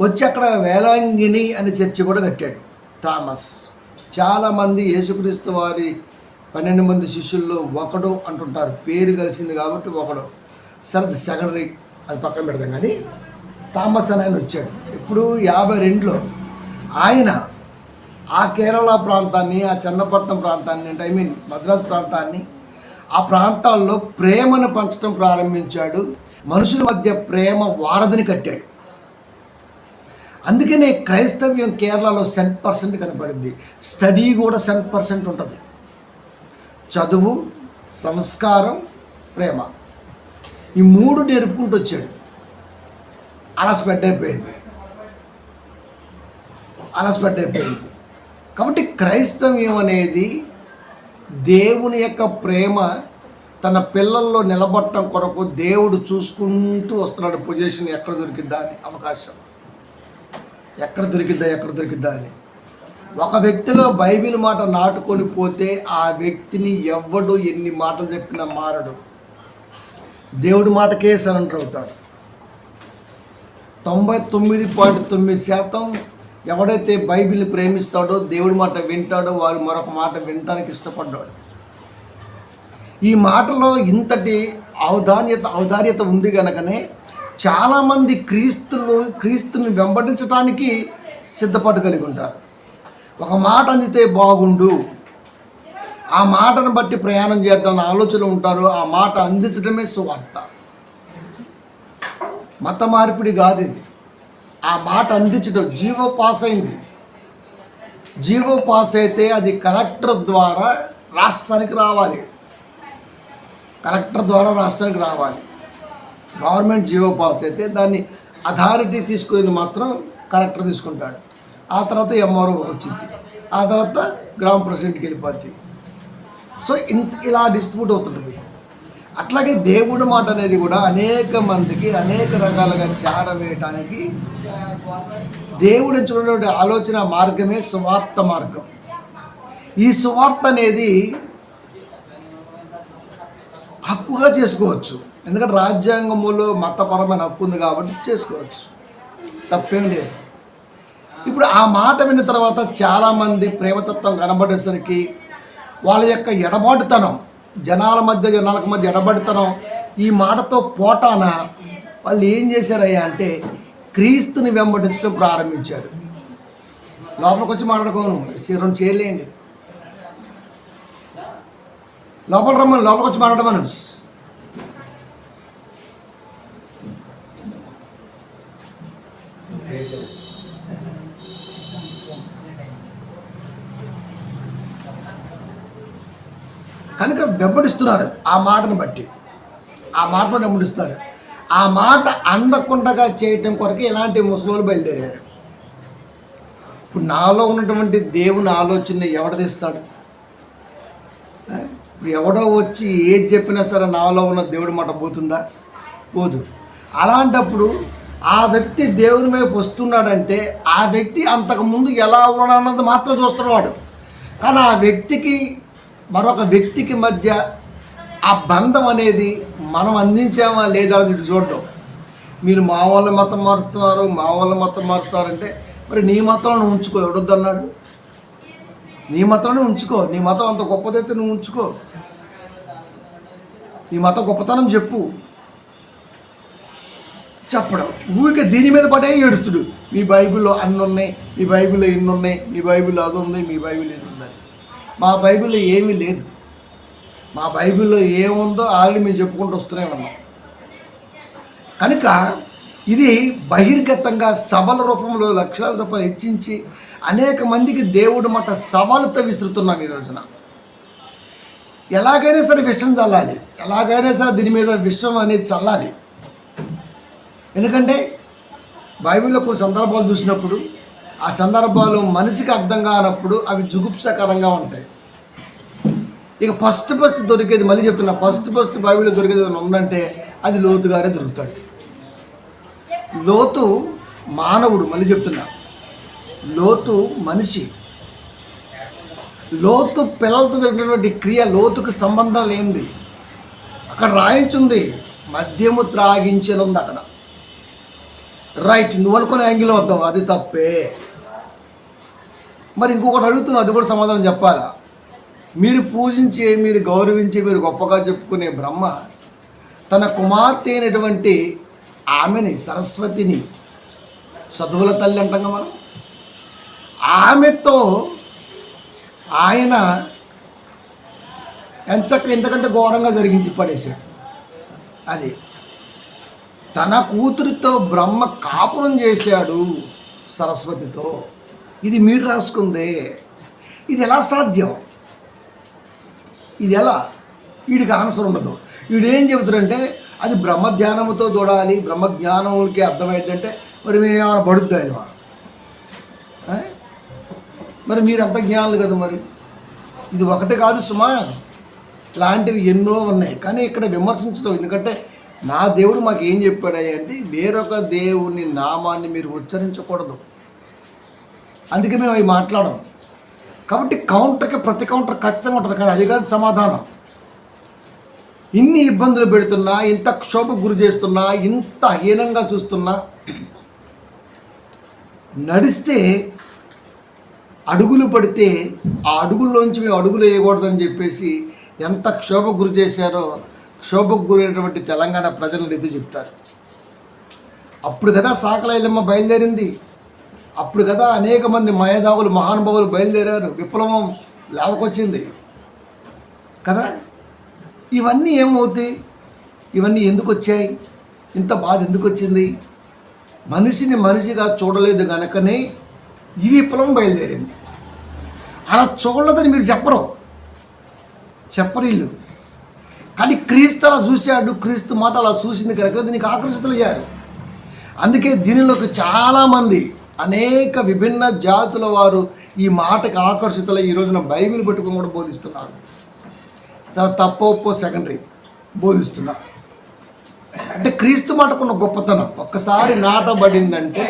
వచ్చి అక్కడ వేలాంగిణి అనే చర్చి కూడా కట్టాడు థామస్. చాలామంది యేసుక్రీస్తు వారి 12 మంది శిష్యుల్లో ఒకడు అంటుంటారు, పేరు కలిసింది కాబట్టి ఒకడు. సరే సెకండరీ, అది పక్కన పెడతాం. కానీ థామస్ అని ఆయన వచ్చాడు. ఇప్పుడు 52లో ఆయన ఆ కేరళ ప్రాంతాన్ని, ఆ చన్నపట్నం ప్రాంతాన్ని, అంటే మద్రాసు ప్రాంతాన్ని, ఆ ప్రాంతాల్లో ప్రేమను పంచడం ప్రారంభించాడు. మనుషుల మధ్య ప్రేమ వారధిని కట్టాడు. అందుకనే క్రైస్తవ్యం కేరళలో 100% కనపడింది. స్టడీ కూడా 100% ఉంటుంది. చదువు, సంస్కారం, ప్రేమ, ఈ 3 నేర్పుకుంటూ వచ్చాడు. అలా స్ప్రెడ్ అయిపోయింది. కాబట్టి క్రైస్తవ్యం అనేది దేవుని యొక్క ప్రేమ తన పిల్లల్లో నిలబట్టడం కొరకు దేవుడు చూసుకుంటూ వస్తున్నాడు. పొజిషన్ ఎక్కడ దొరికిద్దా అని, అవకాశం ఎక్కడ దొరికిద్దా అని. ఒక వ్యక్తిలో బైబిల్ మాట నాటుకొని పోతే ఆ వ్యక్తిని ఎవ్వడు ఎన్ని మాటలు చెప్పినా మారడు. దేవుడి మాటకే సరెండర్ అవుతాడు. 99.9% ఎవడైతే బైబిల్ని ప్రేమిస్తాడో, దేవుడి మాట వింటాడో, వారు మరొక మాట వినటానికి ఇష్టపడ్డాడు. ఈ మాటలో ఇంతటి ఔదార్యత ఉంది కనుకనే చాలామంది క్రీస్తుని వెంబడించడానికి సిద్ధపడగలిగి ఉంటారు. ఒక మాట అందితే బాగుండు, ఆ మాటను బట్టి ప్రయాణం చేద్దామన్న ఆలోచన ఉంటారు. ఆ మాట అందించడమే సువార్త. మత మార్పిడి కాదు ఇది. ఆ మాట అందించడం జీవో పాస్ అయింది. జీవో పాస్ అయితే అది కలెక్టర్ ద్వారా రాష్ట్రానికి రావాలి. గవర్నమెంట్ జీవో పాస్ అయితే దాన్ని అథారిటీ తీసుకునేది మాత్రం కలెక్టర్ తీసుకుంటాడు. ఆ తర్వాత ఎంఆర్ఓ వచ్చింది, ఆ తర్వాత గ్రామ ప్రెసిడెంట్కి వెళ్ళిపోద్ది. సో ఇలా డిస్ట్రిబ్యూట్ అవుతుంటుంది. అట్లాగే దేవుడి మాట అనేది కూడా అనేక మందికి అనేక రకాలుగా చేరవేయటానికి దేవుడు ఎంచుకున్నటువంటి ఆలోచన మార్గమే సువార్త మార్గం. ఈ సువార్త అనేది హక్కుగా చేసుకోవచ్చు, ఎందుకంటే రాజ్యాంగంలో మతపరమైన హక్కు ఉంది కాబట్టి చేసుకోవచ్చు, తప్పేం లేదు. ఇప్పుడు ఆ మాట విన్న తర్వాత చాలామంది ప్రేమతత్వం కనబడేసరికి వాళ్ళ యొక్క ఎడబాటుతనం, జనాలకు మధ్య ఎడబాటుతనం ఈ మాటతో పోటాన వాళ్ళు ఏం చేశారయ్యా అంటే క్రీస్తుని వెంబడించడం ప్రారంభించారు. లోపలికి వచ్చి మాట్లాడుకోను, రెండు చేయలేండి, లోపలికి వచ్చి మాట్లాడమను. కనుక వెంబడిస్తున్నారు. ఆ మాటను బట్టి వెంబడిస్తారు. ఆ మాట అందకుండగా చేయటం కొరకు ఇలాంటి ముసలోళ్ళు బయలుదేరారు. ఇప్పుడు నాలో ఉన్నటువంటి దేవుని ఆలోచన ఎవడ తీస్తాడు? ఇప్పుడు ఎవడో వచ్చి ఏది చెప్పినా సరే నాలో ఉన్న దేవుడి మాట పోతుందా? పోదు. అలాంటప్పుడు ఆ వ్యక్తి దేవుని వైపు వస్తున్నాడంటే ఆ వ్యక్తి అంతకుముందు ఎలా ఉన్నాడన్నది మాత్రం చూస్తున్నాడు వాడు. కానీ ఆ వ్యక్తికి మరొక వ్యక్తికి మధ్య ఆ బంధం అనేది మనం అందించామా లేదా అని చూడడం. మీరు మా వాళ్ళ మతం మారుస్తారంటే మరి నీ మతంలో ఉంచుకో, ఎవడొద్దన్నాడు? నీ మతంలోనే ఉంచుకో. నీ మతం అంత గొప్పదైతే నువ్వు ఉంచుకో, నీ మతం గొప్పతనం చెప్పడం. ఊరికే దీని మీద పడే ఏడుస్తుడు. మీ బైబిల్లో అన్ని ఉన్నాయి, మీ బైబిల్లో ఇన్ని ఉన్నాయి, మీ బైబిల్లో అది ఉంది, మీ బైబిల్ ఇది ఉందని. మా బైబిల్లో ఏమీ లేదు. మా బైబిల్లో ఏముందో ఆల్రెడీ మేము చెప్పుకుంటూ వస్తూనే ఉన్నాం. కనుక ఇది బహిర్గతంగా సభల రూపంలో లక్షల రూపాయలు హెచ్చించి అనేక మందికి దేవుడి మాట సవాలుతో విసురుతున్నాం ఈ రోజున. ఎలాగైనా సరే విషం చల్లాలి, ఎలాగైనా సరే దీని మీద విషం అనేది చల్లాలి. ఎందుకంటే బైబిల్లో కొన్ని సందర్భాలు చూసినప్పుడు ఆ సందర్భాలు మనిషికి అర్థం కానప్పుడు అవి జుగుప్సకరంగా ఉంటాయి. ఇక ఫస్ట్ దొరికేది, మళ్ళీ చెప్తున్నా, ఫస్ట్ బైబిల్లో దొరికేది ఏదైనా ఉందంటే అది లోతు గారే దొరుకుతాడు. లోతు మానవుడు, మళ్ళీ చెప్తున్నా, లోతు మనిషి. లోతు పిల్లలతో జరిగినటువంటి క్రియ లోతుకు సంబంధం లేనిది. అక్కడ రాయించుంది మద్యము త్రాగించనుంది అక్కడ. రైట్, నువ్వు అనుకునే యాంగిల్ వద్దాం, అది తప్పే. మరి ఇంకొకటి అడుగుతున్నావు, అది కూడా సమాధానం చెప్పాలా? మీరు పూజించే, మీరు గౌరవించే, మీరు గొప్పగా చెప్పుకునే బ్రహ్మ తన కుమార్తె అయినటువంటి ఆమెని, సరస్వతిని, చదువుల తల్లి అంటాం మనం, ఆమెతో ఆయన ఎంచక్క ఇంతకంటే ఘోరంగా జరిగించి పడేశాడు. అది తన కూతురితో బ్రహ్మ కాపురం చేశాడు సరస్వతితో. ఇది మీరు రాసుకుందే. ఇది ఎలా సాధ్యం? ఇది ఎలా? వీడికి ఆన్సర్ ఉండదు. వీడేం చెబుతాడంటే అది బ్రహ్మధ్యానముతో చూడాలి, బ్రహ్మజ్ఞానంకి అర్థమైందంటే మరి మేమేమైనా పడుద్ది ఆయన. మరి మీరు అంత జ్ఞానులు కదా. మరి ఇది ఒకటి కాదు సుమా, ఇలాంటివి ఎన్నో ఉన్నాయి. కానీ ఇక్కడ విమర్శించడం, ఎందుకంటే నా దేవుడు మాకు ఏం చెప్పాడయ్యా అంటే వేరొక దేవుని నామాన్ని మీరు ఉచ్చరించకూడదు. అందుకే మేము అవి మాట్లాడం. కాబట్టి కౌంటర్కి ప్రతి కౌంటర్ ఖచ్చితంగా ఉంటుంది. కానీ అది కాదు సమాధానం. ఇన్ని ఇబ్బందులు పెడుతున్నా, ఇంత క్షోభకు గురి చేస్తున్నా, ఇంత హీనంగా చూస్తున్నా నడిస్తే అడుగులు పడితే ఆ అడుగుల్లోంచి మేము అడుగులు వేయకూడదని చెప్పేసి ఎంత క్షోభకు గురి చేశారో క్షోభకు గురైనటువంటి తెలంగాణ ప్రజలను ఎత్తి చెప్తారు. అప్పుడు కదా సాకల ఐలమ్మ బయలుదేరింది, అప్పుడు కదా అనేక మంది మేధావులు మహానుభావులు బయలుదేరారు, విప్లవం లేవకొచ్చింది కదా. ఇవన్నీ ఏమవుతాయి? ఇవన్నీ ఎందుకు వచ్చాయి? ఇంత బాధ ఎందుకు వచ్చింది? మనిషిని మనిషిగా చూడలేదు కనుకనే ఈ విప్లవం బయలుదేరింది. అలా చూడలేదని మీరు చెప్పరు వీళ్ళు. కానీ క్రీస్తు అలా చూశాడు, క్రీస్తు మాట అలా చూసింది కనుక దీనికి ఆకర్షితులయ్యారు. అందుకే దీనిలోకి చాలామంది అనేక విభిన్న జాతుల వారు ఈ మాటకు ఆకర్షితులై ఈ రోజున బైబిల్ పట్టుకొని కూడా బోధిస్తున్నారు. చాలా తప్పో సెకండరీ బోధిస్తున్నారు. అంటే క్రీస్తు మాటకున్న గొప్పతనం ఒక్కసారి నాటబడిందంటే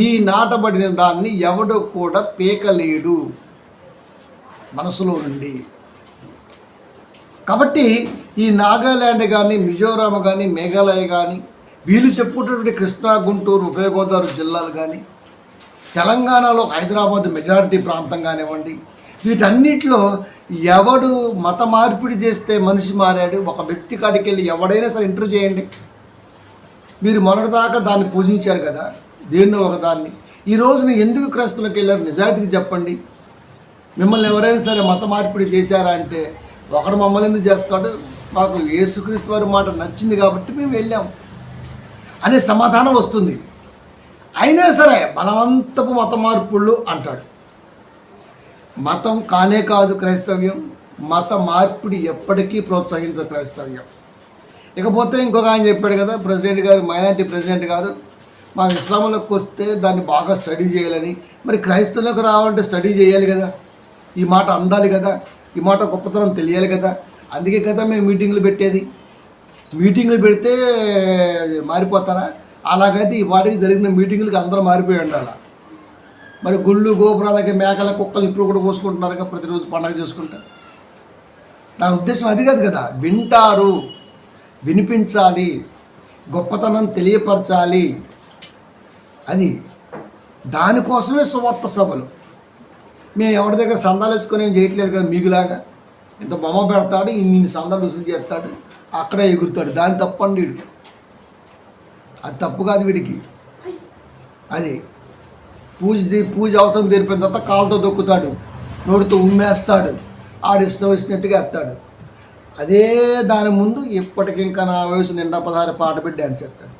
ఈ నాటబడిన దాన్ని ఎవడో కూడా పీకలేడు మనసులో నుండి. కాబట్టి ఈ నాగాల్యాండ్ కానీ మిజోరాం కానీ మేఘాలయ కానీ వీళ్ళు చెప్పుకున్నటువంటి కృష్ణా, గుంటూరు, ఉభయ గోదావరి జిల్లాలు కానీ తెలంగాణలో హైదరాబాద్ మెజారిటీ ప్రాంతం కానివ్వండి, వీటన్నిటిలో ఎవడు మత మార్పిడి చేస్తే మనిషి మారాడు, ఒక వ్యక్తి కాడికి వెళ్ళి ఎవడైనా సరే ఇంటర్వ్యూ చేయండి. మీరు మొన్నటిదాకా దాన్ని పూజించారు కదా, దేన్నో ఒకదాన్ని. ఈ రోజున ఎందుకు క్రైస్తవులకు వెళ్ళారు నిజాయితీకి చెప్పండి. మిమ్మల్ని ఎవరైనా సరే మత మార్పిడి చేశారా అంటే ఒకడు మమ్మల్ని ఎందుకు చేస్తాడు, మాకు యేసుక్రీస్తు వారి మాట నచ్చింది కాబట్టి మేము వెళ్ళాం అనే సమాధానం వస్తుంది. అయినా సరే బలవంతపు మత మార్పుళ్ళు అంటాడు. మతం కానే కాదు క్రైస్తవ్యం, మత మార్పిడి ఎప్పటికీ ప్రోత్సహించదు క్రైస్తవ్యం. ఇకపోతే ఇంకొక ఆయన చెప్పాడు కదా, ప్రెసిడెంట్ గారు, మైనారిటీ ప్రెసిడెంట్ గారు, మా ఇస్లాంలోకి వస్తే దాన్ని బాగా స్టడీ చేయాలని. మరి క్రైస్తవులకు రావాలంటే స్టడీ చేయాలి కదా, ఈ మాట అందాలి కదా, ఈ మాట గొప్పతనం తెలియాలి కదా. అందుకే కదా మేము మీటింగ్లు పెట్టేది. మీటింగ్లు పెడితే మారిపోతారా? అలాగైతే ఈ వాటికి జరిగిన మీటింగులకి అందరూ మారిపోయి ఉండాలి. మరి గుళ్ళు, గోపురాలకి, మేకల, కుక్కలు ఇప్పుడు కూడా పోసుకుంటున్నారుగా, ప్రతిరోజు పండగ చేసుకుంటారు. దాని ఉద్దేశం అది కాదు కదా. వింటారు, వినిపించాలి, గొప్పతనం తెలియపరచాలి, అది దానికోసమే సువార్త సభలు. మేము ఎవరి దగ్గర సందాలు వేసుకొని ఏం చేయట్లేదు కదా. మీకులాగా ఇంత బొమ్మ పెడతాడు, ఇన్ని సందాలు వసూలు చేస్తాడు, అక్కడే ఎగురుతాడు. దాని తప్పండి వీడు, అది తప్పు కాదు వీడికి. అది పూజ అవసరం తీరిపోయిన తర్వాత కాళ్ళతో దొక్కుతాడు, నోటితో ఉమ్మేస్తాడు, ఆడిష్టం వచ్చినట్టుగా ఎత్తాడు. అదే దాని ముందు ఇప్పటికింకా నా వయసు నిండా 16 పాట పెట్టి డ్యాన్స్ చేస్తాడు.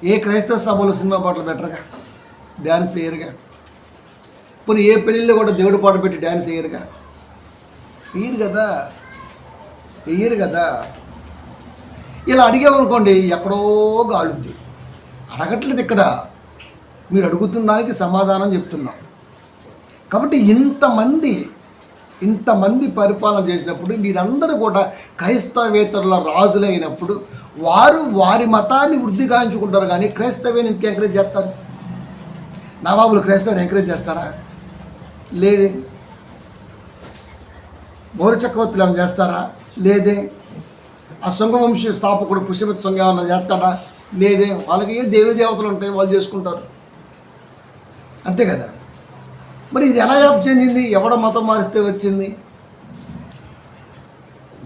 ఏ క్రైస్తవ సభలో సినిమా పాటలు పెట్టరుగా, డ్యాన్స్ వేయరుగా. పోనీ ఏ పెళ్ళిళ్ళు కూడా దేవుడి పాట పెట్టి డ్యాన్స్ వేయరుగా, వేయరు కదా. ఇలా అడిగామనుకోండి ఎక్కడో గాలుద్ది. అడగట్లేదు ఇక్కడ, మీరు అడుగుతున్న దానికి సమాధానం చెప్తున్నాం. కాబట్టి ఇంతమంది పరిపాలన చేసినప్పుడు వీరందరూ కూడా క్రైస్తవేతరుల రాజులైనప్పుడు వారు వారి మతాన్ని వృద్ధి గాంచుకుంటారు. కానీ క్రైస్తవ్యాన్ని ఇంక ఎంకరేజ్ చేస్తారు? నవాబులు క్రైస్తవాన్ని ఎంకరేజ్ చేస్తారా? లేదే. మౌర్య చక్రవర్తులు ఏమైనా చేస్తారా? లేదే. ఆ శృంగవంశ స్థాపకుడు పుష్యపతి శృంగ ఏమన్నా చేస్తాడా? లేదే. వాళ్ళకి ఏ దేవతలు ఉంటాయి, వాళ్ళు చేసుకుంటారు, అంతే కదా. మరి ఇది ఎలా చెందింది? ఎవడ మతం మారిస్తే వచ్చింది?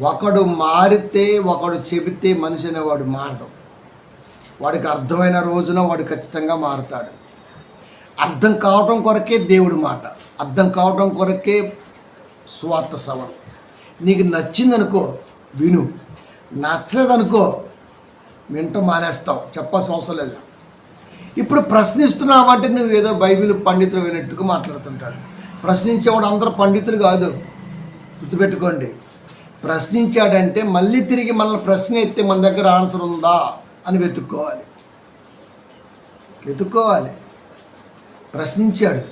ఒకడు మారితే, ఒకడు చెబితే మనిషి అనేవాడు మారడం. వాడికి అర్థమైన రోజున వాడు ఖచ్చితంగా మారుతాడు. అర్థం కావటం కొరకే దేవుడి మాట, అర్థం కావటం కొరకే స్వార్థ సవరం. నీకు నచ్చిందనుకో విను, నచ్చలేదనుకో వింట మానేస్తావు, చెప్పాల్సిన అవసరం లేదు. ఇప్పుడు ప్రశ్నిస్తున్నావు అంటే నువ్వు ఏదో బైబిల్ పండితులు వినట్టుగా మాట్లాడుతుంటాడు. ప్రశ్నించేవాడు అందరూ పండితులు కాదు, గుర్తుపెట్టుకోండి. ప్రశ్నించాడంటే మళ్ళీ తిరిగి మనల్ని ప్రశ్న ఎత్తే మన దగ్గర ఆన్సర్ ఉందా అని వెతుక్కోవాలి. ప్రశ్నించాడు,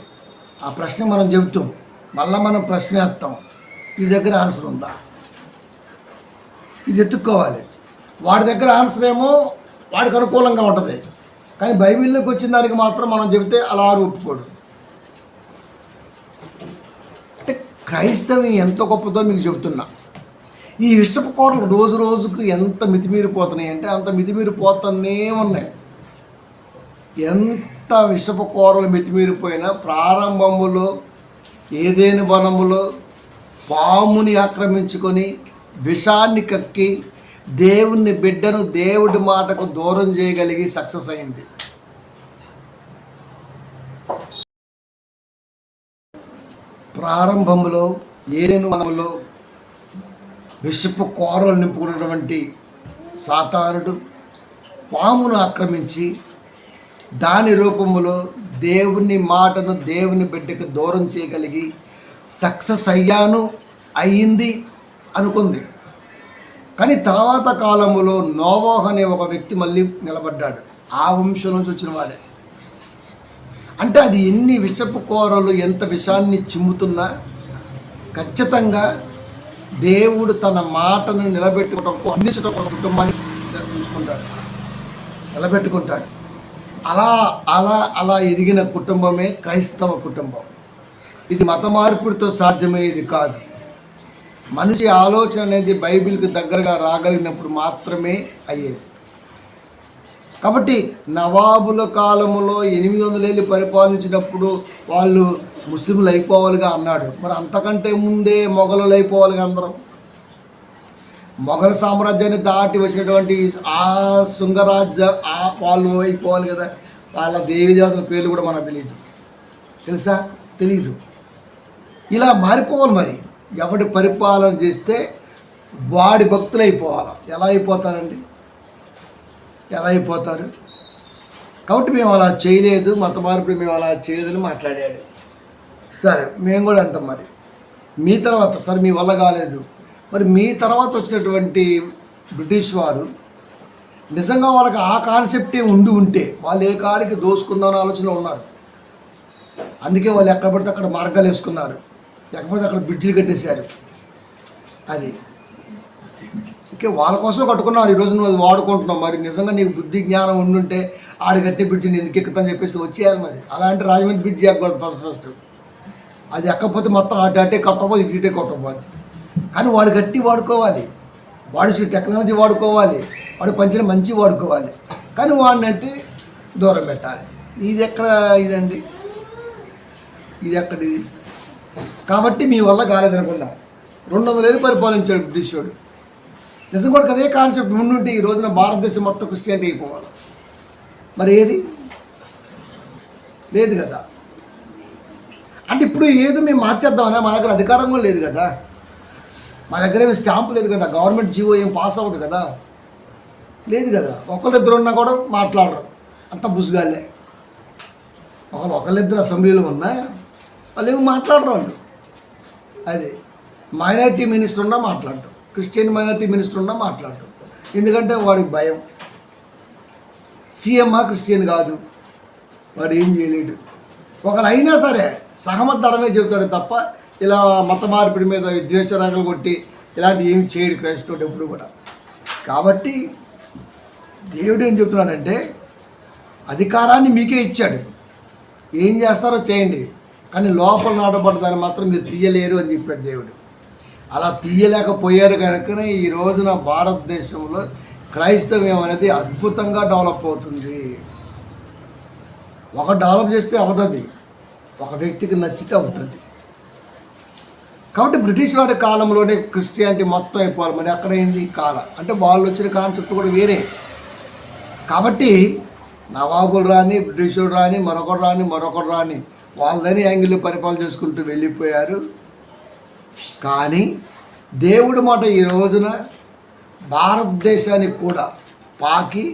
ఆ ప్రశ్న మనం చెబుతాం, మళ్ళీ మనం ప్రశ్న వేస్తాం, ఈ దగ్గర ఆన్సర్ ఉందా ఇది ఎత్తుక్కోవాలి. వాడి దగ్గర ఆన్సర్ ఏమో వాడికి అనుకూలంగా ఉంటుంది, కానీ బైబిల్లోకి వచ్చిన దానికి మాత్రం మనం చెబితే అలా ఒప్పుకోడు. అంటే క్రైస్తవం ఎంత గొప్పదో మీకు చెబుతున్నా. ఈ విషపు కూరలు రోజు రోజుకు ఎంత మితిమీరిపోతున్నాయి అంటే అంత మితిమీరిపోతూనే ఉన్నాయి. ఎంత ఎంత విషపు కూరలు మితిమీరిపోయినా ప్రారంభములో ఏదేని వనములో పాముని ఆక్రమించుకొని విషాన్ని కక్కి దేవుని బిడ్డను దేవుడి మాటకు దూరం చేయగలిగి సక్సెస్ అయింది. ప్రారంభంలో ఏదేని వనములో విషపు కూరలు నింపుకున్నటువంటి సాతానుడు పామును ఆక్రమించి దాని రూపములో దేవుని మాటను దేవుని బిడ్డకు దూరం చేయగలిగి సక్సెస్ అయ్యింది అనుకుంది. కానీ తర్వాత కాలంలో నోవాహు అనే ఒక వ్యక్తి మళ్ళీ నిలబడ్డాడు. ఆ వంశం నుంచి వచ్చిన వాడే. అంటే అది ఎన్ని విషపు కూరలు ఎంత విషాన్ని చిమ్ముతున్నా ఖచ్చితంగా దేవుడు తన మాటను నిలబెట్టుకోవడం అందించడం కుటుంబాన్ని నిలబెట్టుకుంటాడు. అలా అలా అలా ఎదిగిన కుటుంబమే క్రైస్తవ కుటుంబం. ఇది మత మార్పుడితో సాధ్యమయ్యేది కాదు. మనిషి ఆలోచన అనేది బైబిల్కి దగ్గరగా రాగలిగినప్పుడు మాత్రమే అయ్యేది. కాబట్టి నవాబుల కాలంలో 800 ఏళ్ళు పరిపాలించినప్పుడు వాళ్ళు ముస్లింలు అయిపోవాలిగా అన్నాడు. మరి అంతకంటే ముందే మొఘలులు అయిపోవాలిగా అందరం. మొఘల్ సామ్రాజ్యాన్ని దాటి వచ్చినటువంటి ఆ శృంగరాజ్య వాళ్ళు అయిపోవాలి కదా. వాళ్ళ దేవదేవతల పేర్లు కూడా మనకు తెలియదు. తెలుసా? తెలీదు. ఇలా మారిపోవాలి. మరి ఎవడి పరిపాలన చేస్తే వాడి భక్తులు అయిపోవాలి. ఎలా అయిపోతారండి? ఎలా అయిపోతారు? కాబట్టి మేము అలా చేయలేదు, మత మార్పుడు మేము అలా చేయలేదని మాట్లాడాడు. సరే, మేము కూడా అంటాం మరి మీ తర్వాత సరే మీ వల్ల కాలేదు. మరి మీ తర్వాత వచ్చినటువంటి బ్రిటిష్ వారు నిజంగా వాళ్ళకి ఆ కాన్సెప్టే ఉంటే వాళ్ళు ఏ కాడికి దోసుకుందామని ఆలోచనలో ఉన్నారు. అందుకే వాళ్ళు ఎక్కడ పడితే అక్కడ మార్గాలు వేసుకున్నారు, ఎక్కడ పడితే అక్కడ బ్రిడ్జిలు కట్టేశారు. అది ఓకే, వాళ్ళ కోసం కట్టుకున్నారు. ఈరోజు నువ్వు అది వాడుకుంటున్నావు. మరి నిజంగా నీకు బుద్ధి జ్ఞానం ఉండుంటే ఆడి కట్టే బ్రిడ్జిని ఎందుకు ఎక్కుతాని చెప్పేసి వచ్చేయాలి. మరి అలాంటి రాజమండ్రి బ్రిడ్జి ఎక్కకూడదు. ఫస్ట్ అది ఎక్కకపోతే మొత్తం అటే కట్టకపోతే ఇటే కొట్టకపోద్ది. కానీ వాడు గట్టి వాడుకోవాలి, వాడి టెక్నాలజీ వాడుకోవాలి, వాడు పంచిన మంచి వాడుకోవాలి. కానీ వాడిని అంటే దూరం పెట్టాలి. ఇది ఎక్కడ ఇదండి? ఇది ఎక్కడిది? కాబట్టి మీ వల్ల కాలేదనుకున్నాం. 200 ఏళ్ళు పరిపాలించాడు బ్రిటిష్ వాడు. నిజం కూడా అదే కాన్సెప్ట్ ఉండుంటే ఈ రోజున భారతదేశం మొత్తం క్రిస్టియానిటీ అయిపోవాలి. మరి ఏది లేదు కదా. అంటే ఇప్పుడు ఏదో మేము మార్చేద్దామన్నా మా దగ్గర అధికారం కూడా లేదు కదా. మా దగ్గర ఏమి స్టాంపు లేదు కదా. గవర్నమెంట్ జీవో ఏం పాస్ అవ్వదు కదా. లేదు కదా. ఒకళ్ళిద్దరు ఉన్నా కూడా మాట్లాడరు, అంత బుసుగాళ్ళే. ఒకళ్ళిద్దరు అసెంబ్లీలో ఉన్నా వాళ్ళు ఏమి మాట్లాడరు. వాళ్ళు అదే మైనారిటీ మినిస్టర్ ఉన్నా మాట్లాడటం, క్రిస్టియన్ మైనారిటీ మినిస్టర్ ఉన్నా మాట్లాడటం. ఎందుకంటే వాడికి భయం. సీఎం క్రిస్టియన్ కాదు, వాడు ఏం చేయలేడు. ఒకరు అయినా సరే సహమద్దడమే చెబుతాడు తప్ప ఇలా మత మార్పిడి మీద విద్వేషరాగలు కొట్టి ఇలాంటి ఏమి చేయడు క్రైస్తవుడు ఎప్పుడు కూడా. కాబట్టి దేవుడు ఏం చెబుతున్నాడంటే అధికారాన్ని మీకే ఇచ్చాడు, ఏం చేస్తారో చేయండి, కానీ లోపల నాటబడ్డదాన్ని మాత్రం మీరు తీయలేరు అని చెప్పాడు దేవుడు. అలా తీయలేకపోయారు కనుకనే ఈ రోజున భారతదేశంలో క్రైస్తవ్యం అనేది అద్భుతంగా డెవలప్ అవుతుంది. ఒక డెవలప్ చేస్తే అవుతుంది, ఒక వ్యక్తికి నచ్చితే అవుతుంది. కాబట్టి బ్రిటిష్ వారి కాలంలోనే క్రిస్టియానిటీ మొత్తం అయిపోవాలి. మరి అక్కడ ఏంది కాల అంటే వాళ్ళు వచ్చిన కాన్సెప్ట్ కూడా వేరే. కాబట్టి నవాబులు రాని, బ్రిటిషుడు రాని, మరొకరు రాని వాళ్ళని యాంగిల్లో పరిపాలన చేసుకుంటూ వెళ్ళిపోయారు. కానీ దేవుడి మాట ఈ రోజున భారతదేశానికి కూడా పాకి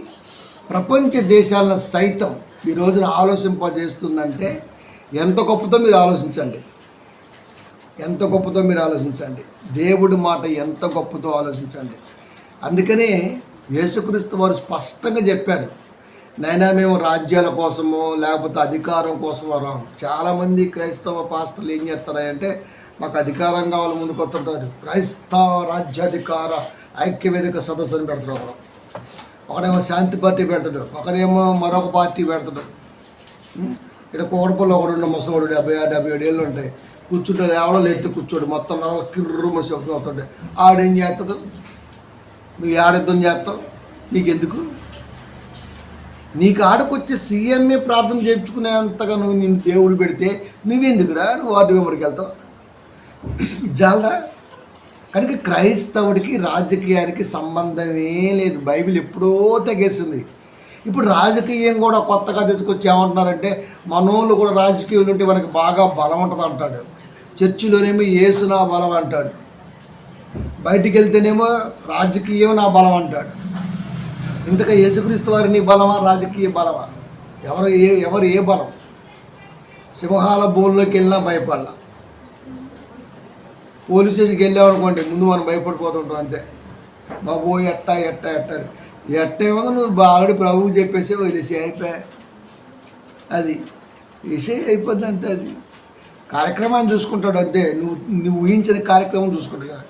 ప్రపంచ దేశాలను సైతం ఈ రోజున ఆలోచింపజేస్తుందంటే ఎంత గొప్పతో మీరు ఆలోచించండి. ఎంత గొప్పతో మీరు ఆలోచించండి. దేవుడి మాట ఎంత గొప్పతో ఆలోచించండి. అందుకనే యేసుక్రీస్తు వారు స్పష్టంగా చెప్పారు, నైనా మేము రాజ్యాల కోసమో లేకపోతే అధికారం కోసమో రాము. చాలామంది క్రైస్తవ పాస్టర్లు ఏం చేస్తారంటే మాకు అధికారం కావాలి ముందుకు వస్తుంటారు. క్రైస్తవ రాజ్యాధికార ఐక్యవేదిక సదస్సు అని పెడతాడు. ఒకడేమో శాంతి పార్టీ పెడతాడు, ఒకడేమో మరొక పార్టీ పెడతాడు. ఇక్కడ కోడపల్లి ఒకడు ముసలోడు 70-77 ఏళ్ళు ఉంటాయి, కూర్చుంటే ఎవడో లేతే కూర్చోడు, మొత్తం నల్ల కిర్రు మన శబ్దం అవుతుండే. ఆడేం చేస్తాడు? నువ్వు ఆడయుద్ధం చేస్తావు, నీకెందుకు? నీ కాడకొచ్చి సీఎంఏ ప్రార్థన చేయించుకునేంతగా నువ్వు నిన్ను దేవుడు పెడితే నువ్వెందుకురా నువ్వు వార్డు మెంబర్కి వెళ్తావు? జాలదా? కనుక క్రైస్తవుడికి రాజకీయానికి సంబంధమే లేదు. బైబిల్ ఎప్పుడో తెగేసింది. ఇప్పుడు రాజకీయం కూడా కొత్తగా తీసుకొచ్చి ఏమంటున్నారంటే మనోళ్ళు కూడా రాజకీయాలు ఉంటే మనకి బాగా బలం ఉంటుంది అంటాడు. చర్చిలోనేమో యేసు నా బలం అంటాడు, బయటికి వెళ్తేనేమో రాజకీయం నా బలం అంటాడు. ఇంతగా యేసుక్రీస్తు వారి నీ బలమా రాజకీయ బలమా? ఎవరు ఏ బలం? సింహాల బోన్లోకి వెళ్ళినా భయపడాల. పోలీస్ స్టేషన్కి వెళ్ళామనుకోండి ముందు మనం భయపడిపోతుంటాం అంతే. బాబు ఎట్టా ఏమో నువ్వు ఆల్రెడీ ప్రభువు చెప్పేసి వదిలేసి అయిపోయా, అది వేసే అయిపోద్ది అంతే. అది కార్యక్రమాన్ని చూసుకుంటాడు అంతే. నువ్వు ఊహించని కార్యక్రమం చూసుకుంటాడు,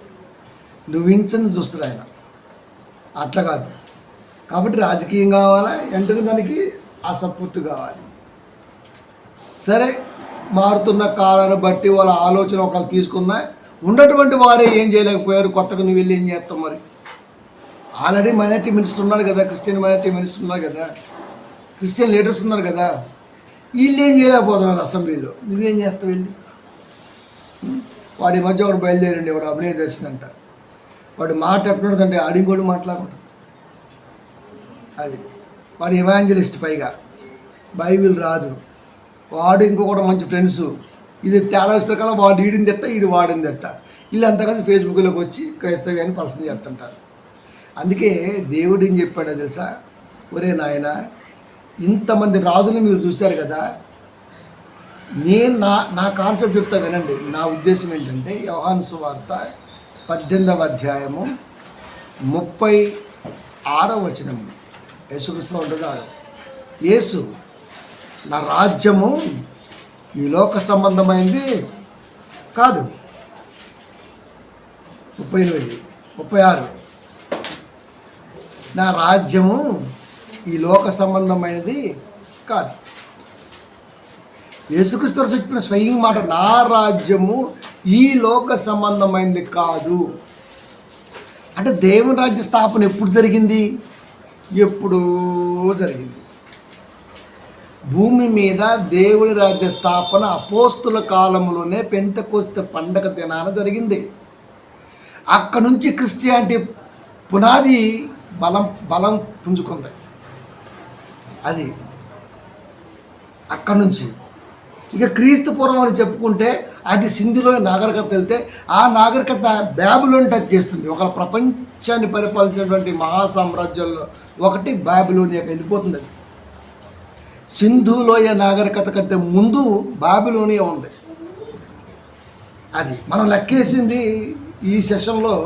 నువ్వు ఊహించని చూస్తాడు ఆయన. అట్లా కాదు. కాబట్టి రాజకీయం కావాలా వెంటనే దానికి ఆ సపోర్ట్ కావాలి. సరే, మారుతున్న కాలాన్ని బట్టి వాళ్ళ ఆలోచన ఒకళ్ళు తీసుకున్నా ఉన్నటువంటి వారే ఏం చేయలేకపోయారు. కొత్తగా నువ్వు వెళ్ళి ఏం చేస్తావు? మరి ఆల్రెడీ మైనారిటీ మినిస్టర్ ఉన్నారు కదా, క్రిస్టియన్ మైనారిటీ మినిస్టర్ ఉన్నారు కదా, క్రిస్టియన్ లీడర్స్ ఉన్నారు కదా, వీళ్ళు ఏం చేయలేకపోతున్నారు అసెంబ్లీలో. నువ్వేం చేస్తావు వెళ్ళి? వాడి మధ్య ఒకడు బయలుదేరండి, వాడు అభినయ దర్శనంట. వాడు మాట ఎప్పుడంటే అడిగోడు మాట్లాడకూడదు. అది వాడు ఎవాంజలిస్ట్, పైగా బైబిల్ రాదు. వాడు ఇంకొకటి మంచి ఫ్రెండ్స్. ఇది తేడా వస్తే కదా వాడు ఈడింది తిట్ట, ఈడు వాడింది తిట్ట. వీళ్ళంతా కలిసి ఫేస్బుక్లోకి వచ్చి క్రైస్తవ్యాన్ని పర్సన్ చేస్తుంటారు. అందుకే దేవుడు ఏం చెప్పాడో తెలుసా? ఒరే నాయన, ఇంతమంది రాజులు మీరు చూశారు కదా, నేను నా కాన్సెప్ట్ చెప్తా వినండి. నా ఉద్దేశం ఏంటంటే యోహాను సువార్త 18వ అధ్యాయము 36వ వచనం యేసుక్రీస్తు అంటున్నారు, యేసు నా రాజ్యము ఈ లోక సంబంధమైంది కాదు. 36 నా రాజ్యము ఈ లోక సంబంధమైనది కాదు. యేసుక్రీస్తు చెప్పిన స్వయం మాట, నా రాజ్యము ఈ లోక సంబంధమైనది కాదు. అంటే దేవుని రాజ్య స్థాపన ఎప్పుడు జరిగింది? ఎప్పుడూ జరిగింది. భూమి మీద దేవుని రాజ్య స్థాపన అపోస్తుల కాలంలోనే పెంతెకొస్తు పండగ దినాన జరిగింది. అక్కడ నుంచి క్రిస్టియానిటీ పునాది బలం పుంజుకుంది. అది అక్కడి నుంచి ఇక క్రీస్తు పూర్వం అని చెప్పుకుంటే అది సింధులో నాగరికత వెళ్తే ఆ నాగరికత బాబిలోని టచ్ చేస్తుంది. ఒక ప్రపంచాన్ని పరిపాలించినటువంటి మహాసామ్రాజ్యాల్లో ఒకటి బాబిలోనియాకి వెళ్ళిపోతుంది. అది సింధులోయ నాగరికత కంటే ముందు బాబిలోనియా ఉంది. అది మనం లెక్కేసింది ఈ సెషన్లో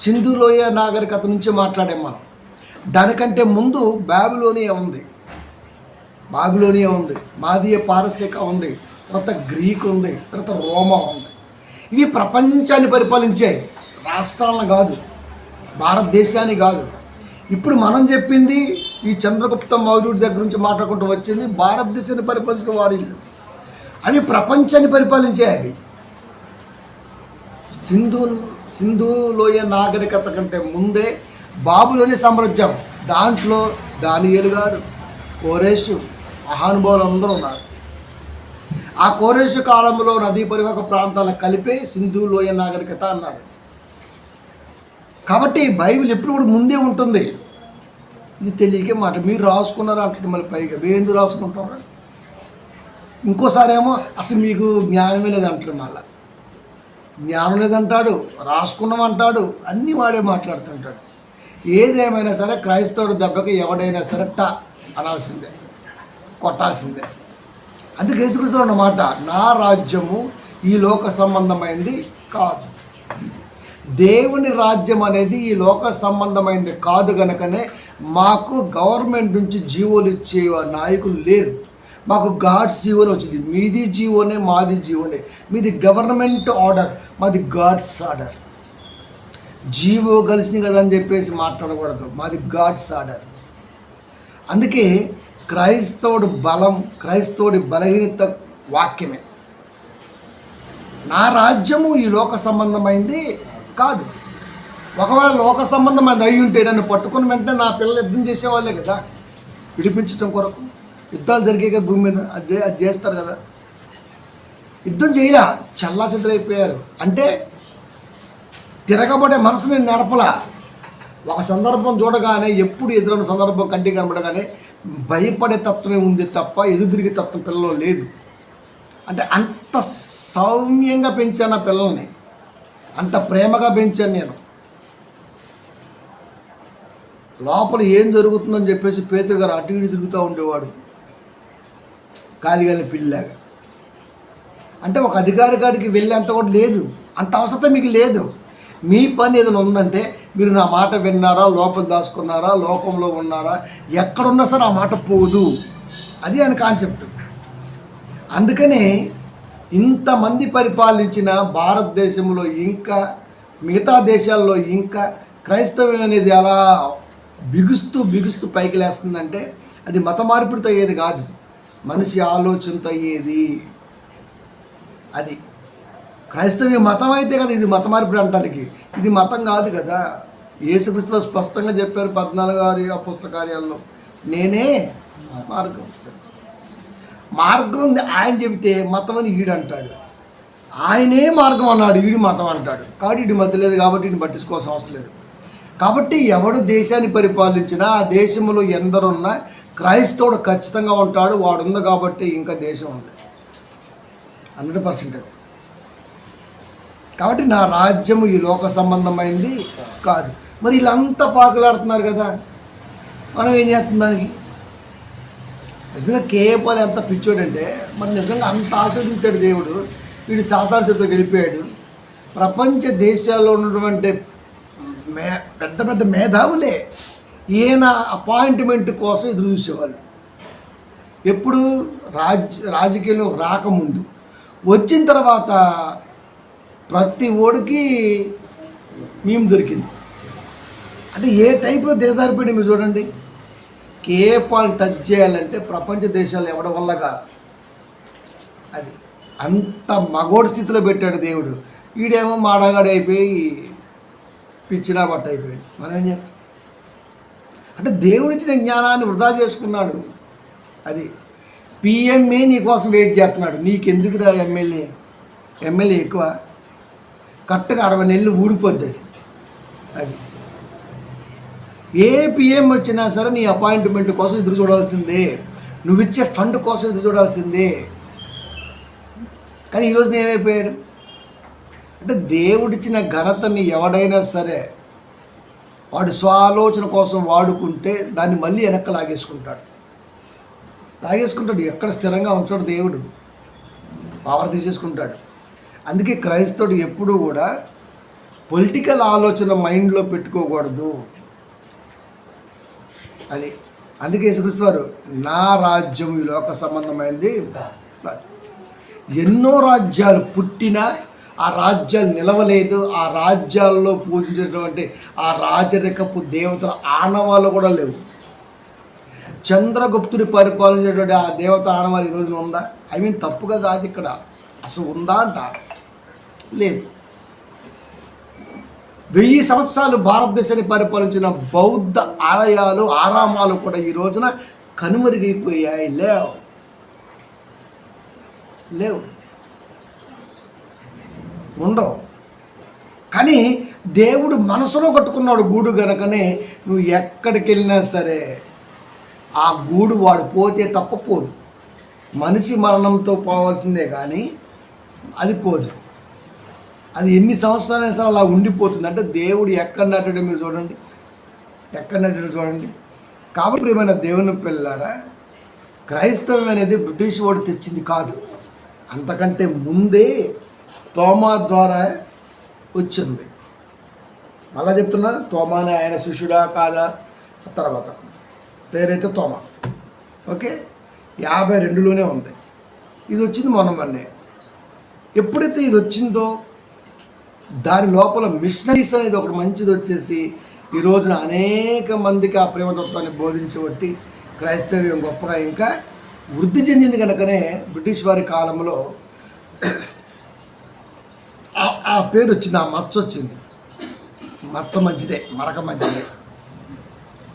సింధులోయ నాగరికత నుంచి మాట్లాడాం మనం. దానికంటే ముందు బాబిలోనియా ఉంది. మాదీయ పారసీక ఉంది, తర్వాత గ్రీక్ ఉంది, తర్వాత రోమా ఉంది. ఇవి ప్రపంచాన్ని పరిపాలించాయి, రాష్ట్రాలను కాదు, భారతదేశాన్ని కాదు. ఇప్పుడు మనం చెప్పింది ఈ చంద్రగుప్త మౌర్యుడి దగ్గర నుంచి మాట్లాడుకుంటూ వచ్చింది భారతదేశాన్ని పరిపాలించిన వారి ఇల్లు. అవి ప్రపంచాన్ని పరిపాలించాయి. అవి సింధులోయ నాగరికత కంటే ముందే బాబులోని సామ్రాజ్యం. దాంట్లో దానియేలు గారు, కోరేషు, మహానుభావులు అందరూ ఉన్నారు. ఆ కోరేషు కాలంలో నదీ పరివాహక ప్రాంతాలను కలిపే సింధులోయ నాగరికత అన్నారు. కాబట్టి బైబిల్ ఎప్పుడు కూడా ముందే ఉంటుంది. ఇది తెలియకే మాట. మీరు రాసుకున్నారా అంటే మళ్ళీ పైగా వేందు రాసుకుంటారా? ఇంకోసారి ఏమో అసలు మీకు జ్ఞానమే లేదంటారు. మళ్ళీ జ్ఞానం లేదంటాడు, రాసుకున్నామంటాడు, అన్నీ వాడే మాట్లాడుతుంటాడు. ఏదేమైనా సరే క్రైస్తవుడు దెబ్బకి ఎవడైనా సరే అనాల్సిందే, కొట్టాల్సిందే. అందుకే యేసుక్రీస్తు అన్నమాట, నా రాజ్యము ఈ లోక సంబంధమైంది కాదు. దేవుని రాజ్యం అనేది ఈ లోక సంబంధమైనది కాదు కనుకనే మాకు గవర్నమెంట్ నుంచి జీవోలు ఇచ్చే నాయకులు లేరు. మాకు గాడ్స్ జీవోనే వచ్చింది. మీది జీవోనే, మాది జీవోనే. మీది గవర్నమెంట్ ఆర్డర్, మాది గాడ్స్ ఆర్డర్. జీవో కలిసింది కదా అని చెప్పేసి మాట్లాడకూడదు, మాది గాడ్స్ ఆర్డర్. అందుకే క్రైస్తవుడు బలం, క్రైస్తవుడి బలహీనత వాక్యమే. నా రాజ్యము ఈ లోక సంబంధమైంది కాదు. ఒకవేళ లోక సంబంధమైనది అయి ఉంటే నన్ను పట్టుకుని వెంటనే నా పిల్లలు యుద్ధం చేసేవాళ్ళే కదా. విడిపించడం కొరకు యుద్ధాలు జరిగాయి కదా భూమి మీద, అది చేస్తారు కదా. యుద్ధం చేయలా, చల్లాచెదరైపోయారు. అంటే తిరగబడే మనసుని నెరపలా. ఒక సందర్భం చూడగానే, ఎప్పుడు ఎదురైన సందర్భం కంటికి కనబడగానే భయపడే తత్వమే ఉంది తప్ప ఎదురు తత్వం పిల్లలు లేదు. అంటే అంత సౌమ్యంగా పెంచాను ఆ పిల్లల్ని, అంత ప్రేమగా పెంచాను నేను. లోపల ఏం జరుగుతుందని చెప్పేసి పేతురు గారు అటు ఇటు తిరుగుతూ ఉండేవాడు కాలిగాలి పిల్లాగా. అంటే ఒక అధికారి గారికి వెళ్ళేంత కూడా లేదు, అంత అవసరం మీకు లేదు. మీ పని ఏదైనా ఉందంటే మీరు నా మాట విన్నారా, లోపల దాచుకున్నారా, లోకంలో ఉన్నారా, ఎక్కడున్నా సరే ఆ మాట పోదు. అది ఆయన కాన్సెప్ట్. అందుకనే ఇంతమంది పరిపాలించిన భారతదేశంలో ఇంకా మిగతా దేశాల్లో ఇంకా క్రైస్తవం అనేది అలా బిగుస్తూ పైకి లేస్తుందంటే అది మత మార్పిడితో అయ్యేది కాదు, మనిషి ఆలోచనతో అయ్యేది. అది క్రైస్తవ్య మతం అయితే కదా ఇది మత మార్పిడి అంటానికి, ఇది మతం కాదు కదా. యేసుక్రీస్తు స్పష్టంగా చెప్పారు 14 అపోస్తల కార్యాల్లో, నేనే మార్గం. మార్గం ఆయన చెబితే మతం అని ఈడు అంటాడు, ఆయనే మార్గం అన్నాడు, ఈడు మతం అంటాడు. కాబట్టి ఈడు మధ్య లేదు కాబట్టి ఈయన పట్టించుకోవాల్సిన అవసరం లేదు. కాబట్టి ఎవడు దేశాన్ని పరిపాలించినా ఆ దేశంలో ఎందరున్నా క్రైస్తవుడు ఖచ్చితంగా ఉంటాడు. వాడు ఉంది కాబట్టి ఇంకా దేశం ఉంది 100%. అది కాబట్టి నా రాజ్యము ఈ లోక సంబంధమైంది కాదు. మరి వీళ్ళంతా పాకులాడుతున్నారు కదా, మనం ఏం చేస్తున్నాం దానికి? నిజంగా కేపాలు ఎంత పిచ్చోడంటే, మరి నిజంగా అంత ఆస్వాదించాడు దేవుడు. వీడు సాతాను చేతిలో గెలిపాడు. ప్రపంచ దేశాల్లో ఉన్నటువంటి పెద్ద పెద్ద మేధావులే ఈయన అపాయింట్మెంట్ కోసం ఎదురు చూసేవాళ్ళు. ఎప్పుడు రాజకీయంలో రాకముందు, వచ్చిన తర్వాత ప్రతి ఓడికి మేము దొరికింది. అంటే ఏ టైప్లో దిగజారిపోయింది మీరు చూడండి. కేపాలు టచ్ చేయాలంటే ప్రపంచ దేశాలు ఎవడం వల్ల కాదు. అది అంత మగోడి స్థితిలో పెట్టాడు దేవుడు. వీడేమో మాడగాడు అయిపోయి పిచ్చినా బట్ట అయిపోయాడు. మనం ఏం చేస్తాం? అంటే దేవుడు ఇచ్చిన జ్ఞానాన్ని వృధా చేసుకున్నాడు. అది పిఎంఏ నీ కోసం వెయిట్ చేస్తున్నాడు. నీకెందుకురా ఎమ్మెల్యే ఎక్కువ? కరెక్ట్గా 60 నెలలు ఊడిపోద్ది అది. అది ఏ పిఎం వచ్చినా సరే నీ అపాయింట్మెంట్ కోసం ఎదురు చూడాల్సిందే, నువ్వు ఇచ్చే ఫండ్ కోసం ఎదురు చూడాల్సిందే. కానీ ఈరోజు ఏమైపోయాడు అంటే, దేవుడిచ్చిన ఘనతని ఎవడైనా సరే వాడు స్వాలోచన కోసం వాడుకుంటే దాన్ని మళ్ళీ వెనక్కి లాగేసుకుంటాడు. ఎక్కడ స్థిరంగా ఉంచాడు దేవుడు, పవర్ తీసేసుకుంటాడు. అందుకే క్రైస్తవుడు ఎప్పుడూ కూడా పొలిటికల్ ఆలోచన మైండ్లో పెట్టుకోకూడదు. అది అందుకే యేసుక్రీస్తు వారు నా రాజ్యం ఈ లోక సంబంధమైంది. ఎన్నో రాజ్యాలు పుట్టినా ఆ రాజ్యాలు నిలవలేదు. ఆ రాజ్యాల్లో పూజించినటువంటి ఆ రాజరికపు దేవతల ఆనవాళ్ళు కూడా లేవు. చంద్రగుప్తుడి పరిపాలించేటువంటి ఆ దేవత ఆనవాళ్ళు ఈ రోజున ఉందా? తప్పుగా కాదు, ఇక్కడ అసలు ఉందా అంట లేదు. 1000 సంవత్సరాలు భారతదేశాన్ని పరిపాలించిన బౌద్ధ ఆలయాలు ఆరామాలు కూడా ఈ రోజున కనుమరుగైపోయాయి. లేవు ఉండవు. కానీ దేవుడు మనసులో కట్టుకున్నాడు గూడు గనకనే నువ్వు ఎక్కడికి వెళ్ళినా సరే ఆ గూడు వాడు పోతే తప్ప పోదు. మనిషి మరణంతో పోవాల్సిందే కానీ అది పోదు. అది ఎన్ని సంవత్సరాలైనా సరే అలా ఉండిపోతుంది. అంటే దేవుడు ఎక్కడ నాటాడో మీరు చూడండి, కాబట్టి ప్రియమైన దేవుని పిల్లారా, క్రైస్తవం అనేది బ్రిటిష్ వాడు తెచ్చింది కాదు, అంతకంటే ముందే తోమా ద్వారా వచ్చింది. మళ్ళా చెప్తున్నా, తోమానే ఆయన శిష్యుడా కాదా? తర్వాత పేరైతే తోమా. ఓకే, 52లోనే ఉంది. ఇది వచ్చింది మొన్నే. ఎప్పుడైతే ఇది వచ్చిందో దాని లోపల మిషనరీస్ అనేది ఒకటి మంచిది వచ్చేసి ఈ రోజున అనేక మందికి ఆ ప్రేమతత్వాన్ని బోధించబట్టి క్రైస్తవ్యం గొప్పగా ఇంకా వృద్ధి చెందింది. కనుకనే బ్రిటిష్ వారి కాలంలో ఆ పేరు వచ్చింది, ఆ మచ్చ వచ్చింది. మచ్చ మంచిదే, మరక మంచిదే.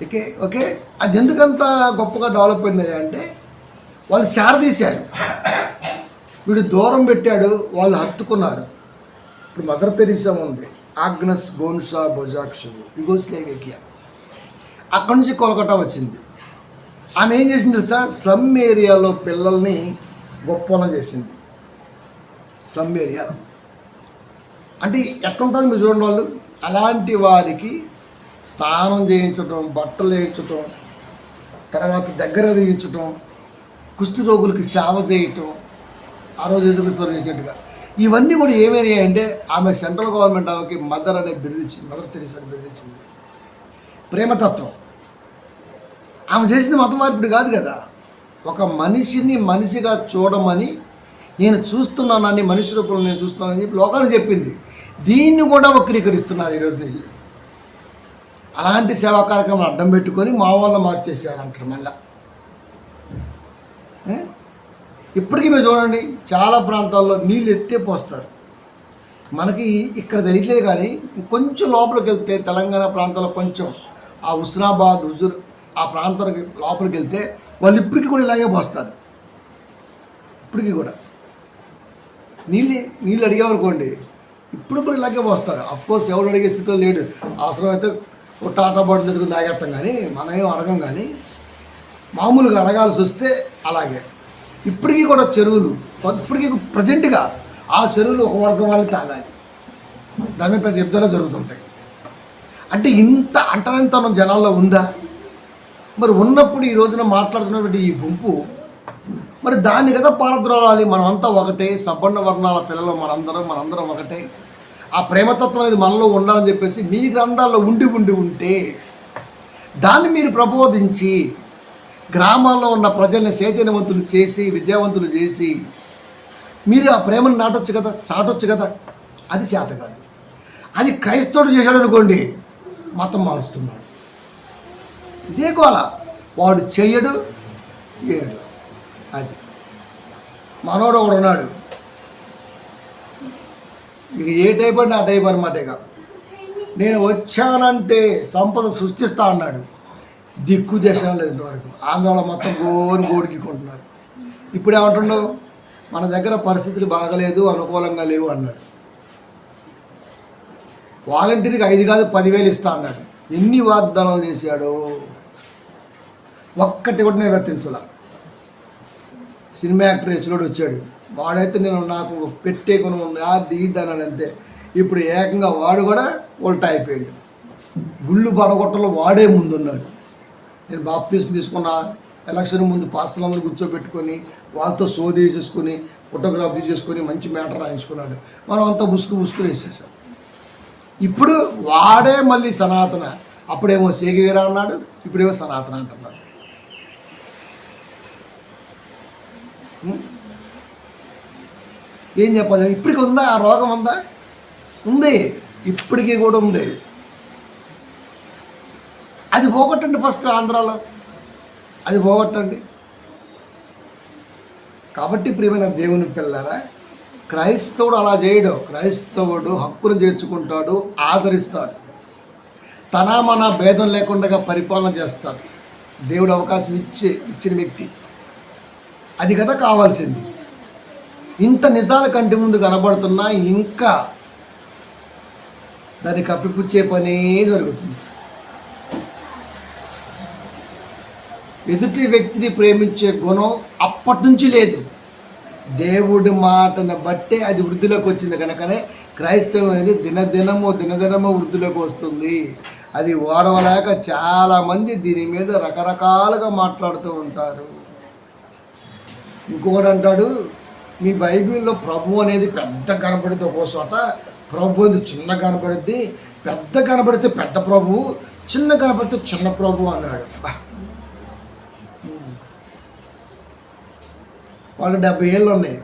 Okay okay. అది ఎందుకంత గొప్పగా డెవలప్ అయింది అంటే వాళ్ళు చేరదీశారు, వీడు దూరం పెట్టాడు, వాళ్ళు హత్తుకున్నారు. ఇప్పుడు మదర్ తెరీసా ఉంది, ఆగ్నస్ గోన్షా బొజాక్షు, యుగోస్లేవియా, అక్కడి నుంచి కోల్కతా వచ్చింది. ఆమె ఏం చేసింది తెలుసా? స్లమ్ ఏరియాలో పిల్లల్ని గొప్పలం చేసింది. స్లమ్ ఏరియాలో అంటే ఎట్లుంటుంది మీరు చూడండి, వాళ్ళు అలాంటి వారికి స్నానం చేయించటం, బట్టలు వేయించటం, తర్వాత దగ్గర తీయించటం, కుష్టి రోగులకి సేవ చేయటం, ఆ రోజు యేసుక్రీస్తు చేసినట్టుగా. ఇవన్నీ కూడా ఏమైనాయి అంటే ఆమె సెంట్రల్ గవర్నమెంట్ ఆమెకి మదర్ అనే బిరుదిచ్చింది, మదర్ తెరీసా అని బిరుదిచ్చింది. ప్రేమతత్వం. ఆమె చేసిన మత మార్పిడి కాదు కదా, ఒక మనిషిని మనిషిగా చూడమని, నేను చూస్తున్నానని, మనిషి రూపంలో నేను చూస్తున్నానని చెప్పి లోకానికి చెప్పింది. దీన్ని కూడా వక్రీకరిస్తున్నారు ఈరోజు నీళ్ళు. అలాంటి సేవా కార్యక్రమం అడ్డం పెట్టుకొని మా వాళ్ళని మార్చేసారు అంటారు మళ్ళా. ఇప్పటికీ మీరు చూడండి, చాలా ప్రాంతాల్లో నీళ్ళు ఎత్తే పోస్తారు. మనకి ఇక్కడ తెలియట్లేదు కానీ కొంచెం లోపలికి వెళ్తే తెలంగాణ ప్రాంతాల్లో కొంచెం ఆ హుస్నాబాద్, హుజూర్ ఆ ప్రాంతానికి లోపలికి వెళ్తే వాళ్ళు ఇప్పటికీ కూడా ఇలాగే పోస్తారు. ఇప్పటికీ కూడా నీళ్ళు అడిగామనుకోండి, ఇప్పుడు కూడా ఇలాగే పోస్తారు. అఫ్కోర్స్ ఎవరు అడిగే స్థితిలో లేడు. అవసరమైతే ఒక టాటా బాటిల్ తీసుకుని తాగేస్తాం, కానీ మనం ఏం అడగం. కానీ మామూలుగా అడగాల్సి వస్తే అలాగే. ఇప్పటికీ కూడా చెరువులు, ఇప్పటికీ ప్రజెంట్గా ఆ చెరువులు ఒక వర్గం వాళ్ళు తాగాలి, దాని పెద్ద యుద్ధాలు జరుగుతుంటాయి. అంటే ఇంత అంటరానితనం జనాల్లో ఉందా? మరి ఉన్నప్పుడు ఈ రోజున మాట్లాడుతున్నటువంటి ఈ గుంపు మరి దాన్ని కదా పారద్రోలాలి. మనమంతా ఒకటే, సబ్బన్న వర్ణాల పిల్లలు మనందరం ఒకటే. ఆ ప్రేమతత్వం అనేది మనలో ఉండాలని చెప్పేసి మీ గ్రంథాల్లో ఉంటే దాన్ని మీరు ప్రబోధించి గ్రామాల్లో ఉన్న ప్రజల్ని చైతన్యవంతులు చేసి, విద్యావంతులు చేసి మీరు ఆ ప్రేమను చాటొచ్చు కదా. అది చేత కాదు. అది క్రైస్తవుడు చేశాడు అనుకోండి, మతం మారుస్తున్నాడు. ఇదే కోల, వాడు చెయ్యడు ఏడు. అది మనోడు ఒకడు ఉన్నాడు, ఇక ఏ టైప్ అంటే ఆ టైప్ అనమాట. ఇక నేను వచ్చానంటే సంపద సృష్టిస్తా అన్నాడు. దిక్కు దేశం లేదు ఇంతవరకు. ఆంధ్రాలో మొత్తం గోడికి కొంటున్నారు. ఇప్పుడు ఏమంటుండవు, మన దగ్గర పరిస్థితులు బాగలేదు, అనుకూలంగా లేవు అన్నాడు. వాలంటీర్కి 5 కాదు 10,000 ఇస్తా అన్నాడు. ఎన్ని వాగ్దానాలు చేశాడో, ఒక్కటి కూడా నిర్వర్తించాల. సినిమా యాక్టర్ హెచ్లోడు వచ్చాడు, వాడైతే నాకు పెట్టే కొను ఉంది అది అన్నాడు అంతే. ఇప్పుడు ఏకంగా వాడు కూడా ఉల్టా అయిపోయాడు. గుళ్ళు పడగొట్టలో వాడే ముందున్నాడు. నేను బాప్తీసం తీసుకున్న ఎలక్షన్ ముందు పాస్టర్లందరూ కూర్చోబెట్టుకొని వాళ్ళతో సోది వేసేసుకొని ఫోటోగ్రాఫ్ తీసేసుకొని మంచి మ్యాటర్ రాయించుకున్నాడు. మనం అంతా బుసుకు వేసేసాం. ఇప్పుడు వాడే మళ్ళీ సనాతన. అప్పుడేమో సేగివీరా అన్నాడు, ఇప్పుడేమో సనాతన అంటున్నాడు. ఏం చెప్పాలి? ఇప్పటికి ఉందా ఆ రోగం? ఉందా? ఉంది, ఇప్పటికీ కూడా ఉంది. అది పోగొట్టండి ఫస్ట్. ఆంధ్రాలో అది పోగొట్టండి. కాబట్టి ప్రియమైన దేవుని పిల్లరా, క్రైస్తవుడు అలా చేయడు. క్రైస్తవుడు హక్కును చేర్చుకుంటాడు, ఆదరిస్తాడు, తన మన భేదం లేకుండా పరిపాలన చేస్తాడు. దేవుడు అవకాశం ఇచ్చిన వ్యక్తి. అది కదా కావాల్సింది. ఇంత నిజాల కంటి ముందు కనబడుతున్నా ఇంకా దాన్ని కప్పిపుచ్చే పనే జరుగుతుంది. ఎదుటి వ్యక్తిని ప్రేమించే గుణం అప్పటి నుంచి లేదు. దేవుడి మాటను బట్టే అది వృద్ధిలోకి వచ్చింది. కనుకనే క్రైస్తవం అనేది దినదినము వృద్ధిలోకి వస్తుంది. అది ఓర్వలేక చాలామంది దీని మీద రకరకాలుగా మాట్లాడుతూ ఉంటారు. ఇంకొకటి అంటాడు, మీ బైబిల్లో ప్రభు అనేది పెద్ద కనపడితే ఒక్కో చోట, ప్రభు అనేది చిన్న కనపడిద్ది, పెద్ద కనపడితే పెద్ద ప్రభు, చిన్న కనపడితే చిన్న ప్రభు అన్నాడు. వాళ్ళు 70 ఏళ్ళు ఉన్నాయి.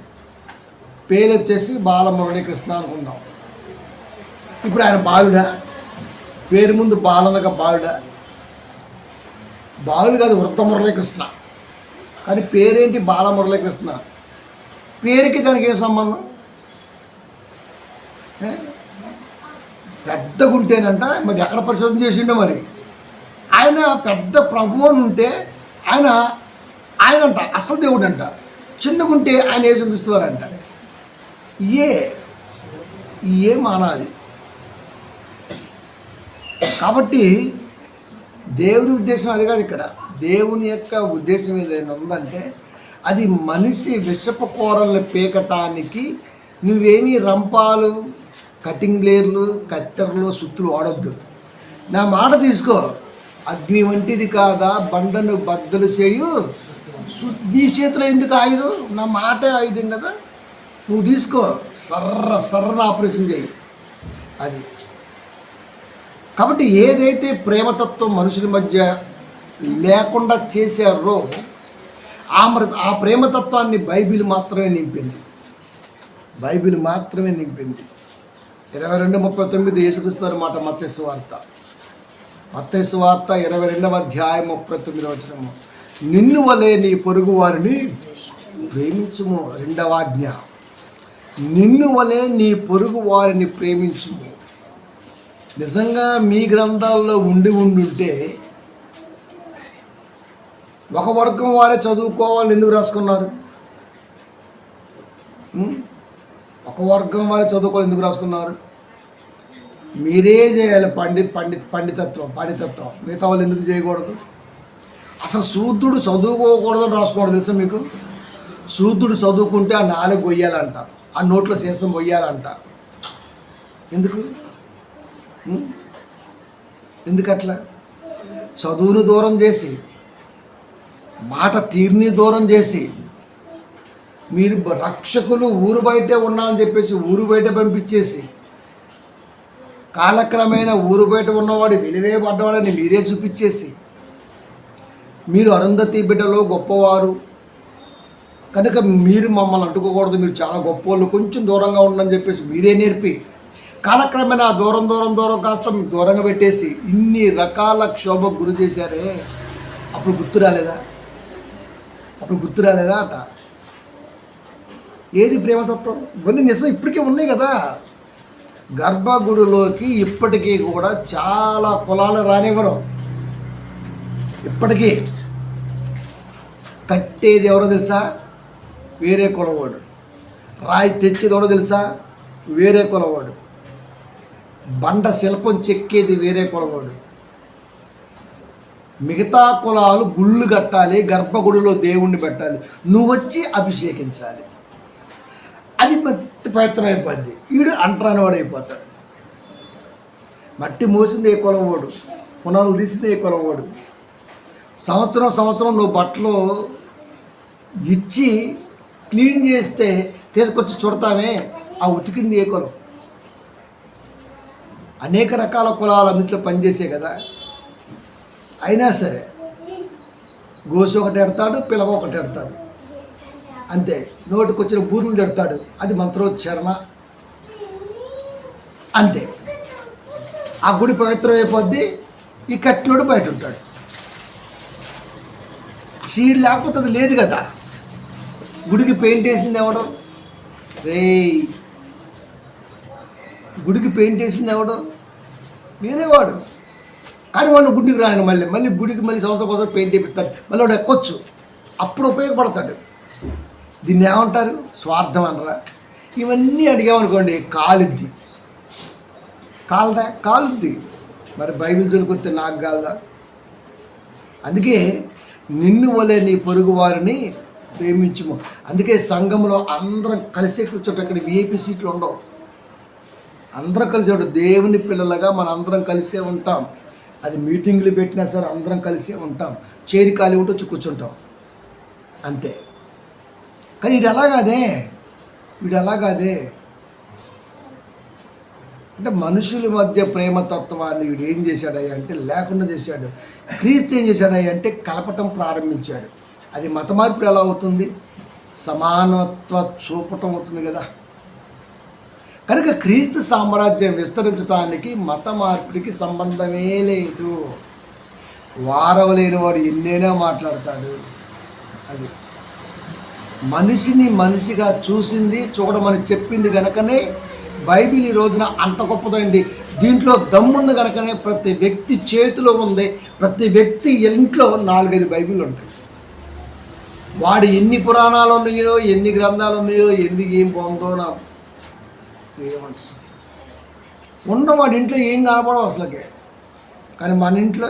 పేరు వచ్చేసి బాలమురళీకృష్ణ అనుకుందాం. ఇప్పుడు ఆయన బాలుడా? పేరు ముందు బాలనగా బాలుడా? బాలుడు కాదు, వృద్ధ మురళీకృష్ణ. కానీ పేరేంటి బాలమురళీకృష్ణ? పేరుకి దానికి ఏం సంబంధం? పెద్దగా ఉంటేనంట మరి ఎక్కడ పరిశోధన చేసిండో మరి. ఆయన ఆయన పెద్ద ప్రభు అని ఉంటే ఆయన అంట అసలు దేవుడు అంట, చిన్నగుంటే ఆయన యేసుక్రీస్తువారంట. ఏ మానాలి. కాబట్టి దేవుని ఉద్దేశం అది కాదు. ఇక్కడ దేవుని యొక్క ఉద్దేశం ఏదైనా ఉందంటే అది మనిషి విషపు కూరల్ని పీకటానికి నువ్వేమీ రంపాలు, కటింగ్ బ్లేర్లు, కత్తెరలు, సుత్తులు వాడొద్దు. నా మాట తీసుకో. అగ్ని వంటిది కాదా బండను బద్దలు చేయు, నీ చేతిలో ఎందుకు ఆయుధం? నా మాటే ఆయుధం కదా. నువ్వు తీసుకో, సర్ర ఆపరేషన్ చేయి. అది కాబట్టి ఏదైతే ప్రేమతత్వం మనుషుల మధ్య లేకుండా చేశారో ఆ ప్రేమతత్వాన్ని బైబిల్ మాత్రమే నింపింది. 22:39 యేసుక్రీస్తు మాట. మత్తయి సువార్త 22వ అధ్యాయం 39వ వచనము. నిన్ను వలె నీ పొరుగు వారిని ప్రేమించుము. 2వ ఆజ్ఞ, నిన్ను వలె నీ పొరుగు వారిని ప్రేమించుము. నిజంగా మీ గ్రంథాల్లో ఉండుంటే ఒక వర్గం వారే చదువుకోవాలని ఎందుకు రాసుకున్నారు? ఒక వర్గం వారే చదువుకోవాలి ఎందుకు రాసుకున్నారు? మీరే చేయాలి పండితత్వం. మిగతా వాళ్ళు ఎందుకు చేయకూడదు? అసలు శూద్రుడు చదువుకోకూడదని రాసుకోవడం తెలుసా మీకు? శూద్రుడు చదువుకుంటే ఆ నాలుగు కొయ్యాలంట, ఆ నోట్లో శేషం కొయ్యాలంట. ఎందుకట్లా? చదువును దూరం చేసి, మాట తీరుని దూరం చేసి, మీరు రక్షకులు ఊరు బయటే ఉన్నామని చెప్పేసి ఊరు బయట పంపించేసి, కాలక్రమేణా ఊరు బయట ఉన్నవాడు విలువే పడ్డవాడని మీరే చూపించేసి, మీరు అరుంధతి బిడ్డలో గొప్పవారు కనుక మీరు మమ్మల్ని అంటుకోకూడదు, మీరు చాలా గొప్పవాళ్ళు, కొంచెం దూరంగా ఉండని చెప్పేసి మీరే నేర్పి, కాలక్రమేణా దూరం కాస్త దూరంగా పెట్టేసి ఇన్ని రకాల క్షోభకు గురి చేశారే. అప్పుడు గుర్తు రాలేదా అట? ఏది ప్రేమతత్వం? ఇవన్నీ నిజం ఇప్పటికే ఉన్నాయి కదా. గర్భగుడిలోకి ఇప్పటికీ కూడా చాలా కులాలు రానివ్వరు. ఇప్పటికీ కట్టేది ఎవరో తెలుసా? వేరే కులవాడు. రాయి తెచ్చేది ఎవరో తెలుసా? వేరే కులవాడు. బండ శిల్పం చెక్కేది వేరే కులవాడు. మిగతా కులాలు గుళ్ళు కట్టాలి, గర్భగుడిలో దేవుణ్ణి పెట్టాలి, నువ్వు వచ్చి అభిషేకించాలి. అది మట్టి ప్రయత్నం అయిపోద్ది. వీడు అంటరానివాడు అయిపోతాడు. మట్టి మోసింది ఏ కులవాడు, పునాలు తీసింది ఏ కులవాడు. సంవత్సరం నువ్వు బట్టలు ఇచ్చి క్లీన్ చేస్తే తీసుకొచ్చి చుడతామే, ఆ ఉతికింది ఏ కులం? అనేక రకాల కులాలు అన్నింటిలో పనిచేసే కదా. అయినా సరే గోసు ఒకటి ఎడతాడు, పిలవ ఒకటి ఎడతాడు, అంతే. నోటికొచ్చిన బూతులు తిడతాడు, అది మంత్రోచ్చారణ, అంతే. ఆ గుడి పవిత్రం అయిపోద్ది. ఈ కట్టినోడు బయట ఉంటాడు. సీడ్ లేకపోతే అది లేదు కదా. గుడికి పెయింట్ వేసింది ఎవడో? గుడికి పెయింట్ వేసింది ఎవడో? వేరేవాడు. కానీ వాళ్ళు గుడికి రాను, మళ్ళీ గుడికి సంవత్సరం కోసం పెయింట్ వేపిస్తారు. మళ్ళీ వాడు ఎక్కొచ్చు, అప్పుడు ఉపయోగపడతాడు. దీన్ని ఏమంటారు? స్వార్థం అనరా? ఇవన్నీ అడిగామనుకోండి, కాలుద్ది. మరి బైబిల్ దొరికొస్తే నాకు కాదా? అందుకే నిన్ను వలె నీ పొరుగు వారిని ప్రేమించుము. అందుకే సంఘంలో అందరం కలిసే కూర్చోట. ఇక్కడ విఐపి సీట్లు ఉండవు. అందరం కలిసే ఉంటాం. దేవుని పిల్లలుగా మన అందరం కలిసే ఉంటాం. అది మీటింగ్లు పెట్టినా సరే అందరం కలిసే ఉంటాం. చేరి ఖాళీ ఉంటూ వచ్చి కూర్చుంటాం, అంతే. కానీ వీడు అలాగాదే. అంటే మనుషుల మధ్య ప్రేమతత్వాన్ని వీడు ఏం చేశాడయ్యా అంటే లేకుండా చేశాడు. క్రీస్తు ఏం చేశాడయ్యా అంటే కలపటం ప్రారంభించాడు. అది మత మార్పిడి ఎలా అవుతుంది? సమానత్వ చూపటం అవుతుంది కదా. కనుక క్రీస్తు సామ్రాజ్యం విస్తరించడానికి మత మార్పిడికి సంబంధమే లేదు. వారవలేని వాడు ఎన్నైనా మాట్లాడతాడు. అది మనిషిని మనిషిగా చూసింది, చూడమని చెప్పింది కనుకనే బైబిల్ ఈ రోజున అంత గొప్పదైంది. దీంట్లో దమ్ముంది కనుకనే ప్రతి వ్యక్తి చేతిలో ఉంది. ప్రతి వ్యక్తి ఇంట్లో 4-5 బైబిల్ ఉంటాయి. వాడు ఎన్ని పురాణాలు ఉన్నాయో, ఎన్ని గ్రంథాలు ఉన్నాయో, ఏం పొందో నాకు ఏమన్స్ ఉన్నవాడి ఇంట్లో ఏం కనపడవు అసలుకే. కానీ మన ఇంట్లో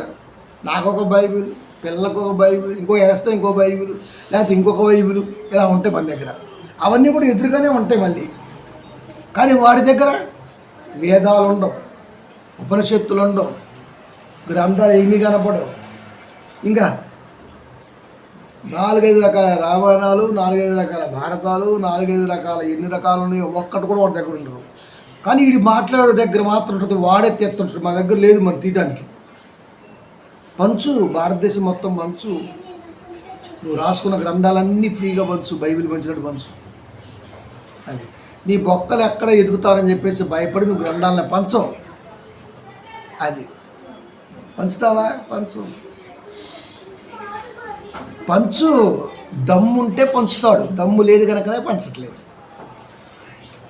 నాకొక బైబిల్, పిల్లలకు ఒక బైబిల్, వేస్తే ఇంకో బైబిల్, లేకపోతే ఇంకొక బైబిల్, ఇలా ఉంటాయి మన దగ్గర. అవన్నీ కూడా ఎదురుగానే ఉంటాయి మళ్ళీ. కానీ వాడి దగ్గర వేదాలు ఉండవు, ఉపనిషత్తులు ఉండవు, గ్రంథాలు ఏమీ కనపడవు. ఇంకా 4-5 రకాల రామాయణాలు, 4-5 రకాల భారతాలు, 4-5 రకాల ఎన్ని రకాలు ఉన్నాయో ఒక్కటి కూడా వాడి దగ్గర ఉండరు. కానీ వీడు మాట్లాడే దగ్గర మాత్రం ఉంటుంది, వాడే తెస్తుంటాడు. మా దగ్గర లేదు మరి తీయడానికి. పంచు, భారతదేశం మొత్తం పంచు. నువ్వు రాసుకున్న గ్రంథాలన్నీ ఫ్రీగా పంచు, బైబిల్ పంచినట్టు పంచు. అది నీ బొక్కలు ఎక్కడ ఎదుగుతారని చెప్పేసి భయపడి నువ్వు గ్రంథాలను పంచవు. అది పంచుతావా? పంచు. దమ్ముంటే పంచుతాడు, దమ్ము లేదు కనుకనే పంచట్లేదు.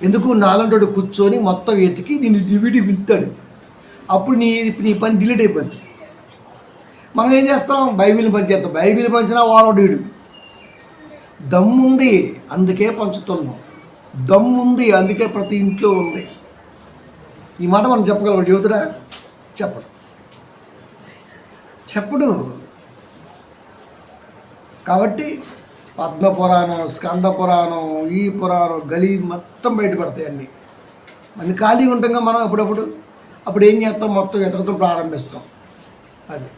ఎందుకు? నాలంటోడు కూర్చొని మొత్తం ఎతికి నేను డివిడి పిలుతాడు. అప్పుడు నీ పని డిలీట్ అయిపోద్ది. మనం ఏం చేస్తాం? బైబిల్ని పంచేస్తాం. బైబిల్ పంచినా వాడోడు. దమ్ముంది అందుకే పంచుతున్నాం. దమ్ముంది అందుకే ప్రతి ఇంట్లో ఉంది. ఈ మాట మనం చెప్పగలవాడు చెబుతుడా? చెప్పడు. కాబట్టి పద్మపురాణం, స్కంద పురాణం, ఈ పురాణం గలీ మొత్తం బయటపడతాయి అన్నీ. మన ఖాళీగా ఉంటాం మనం అప్పుడు ఏం చేస్తాం? మొత్తం ఎతకతో ప్రారంభిస్తాం. అది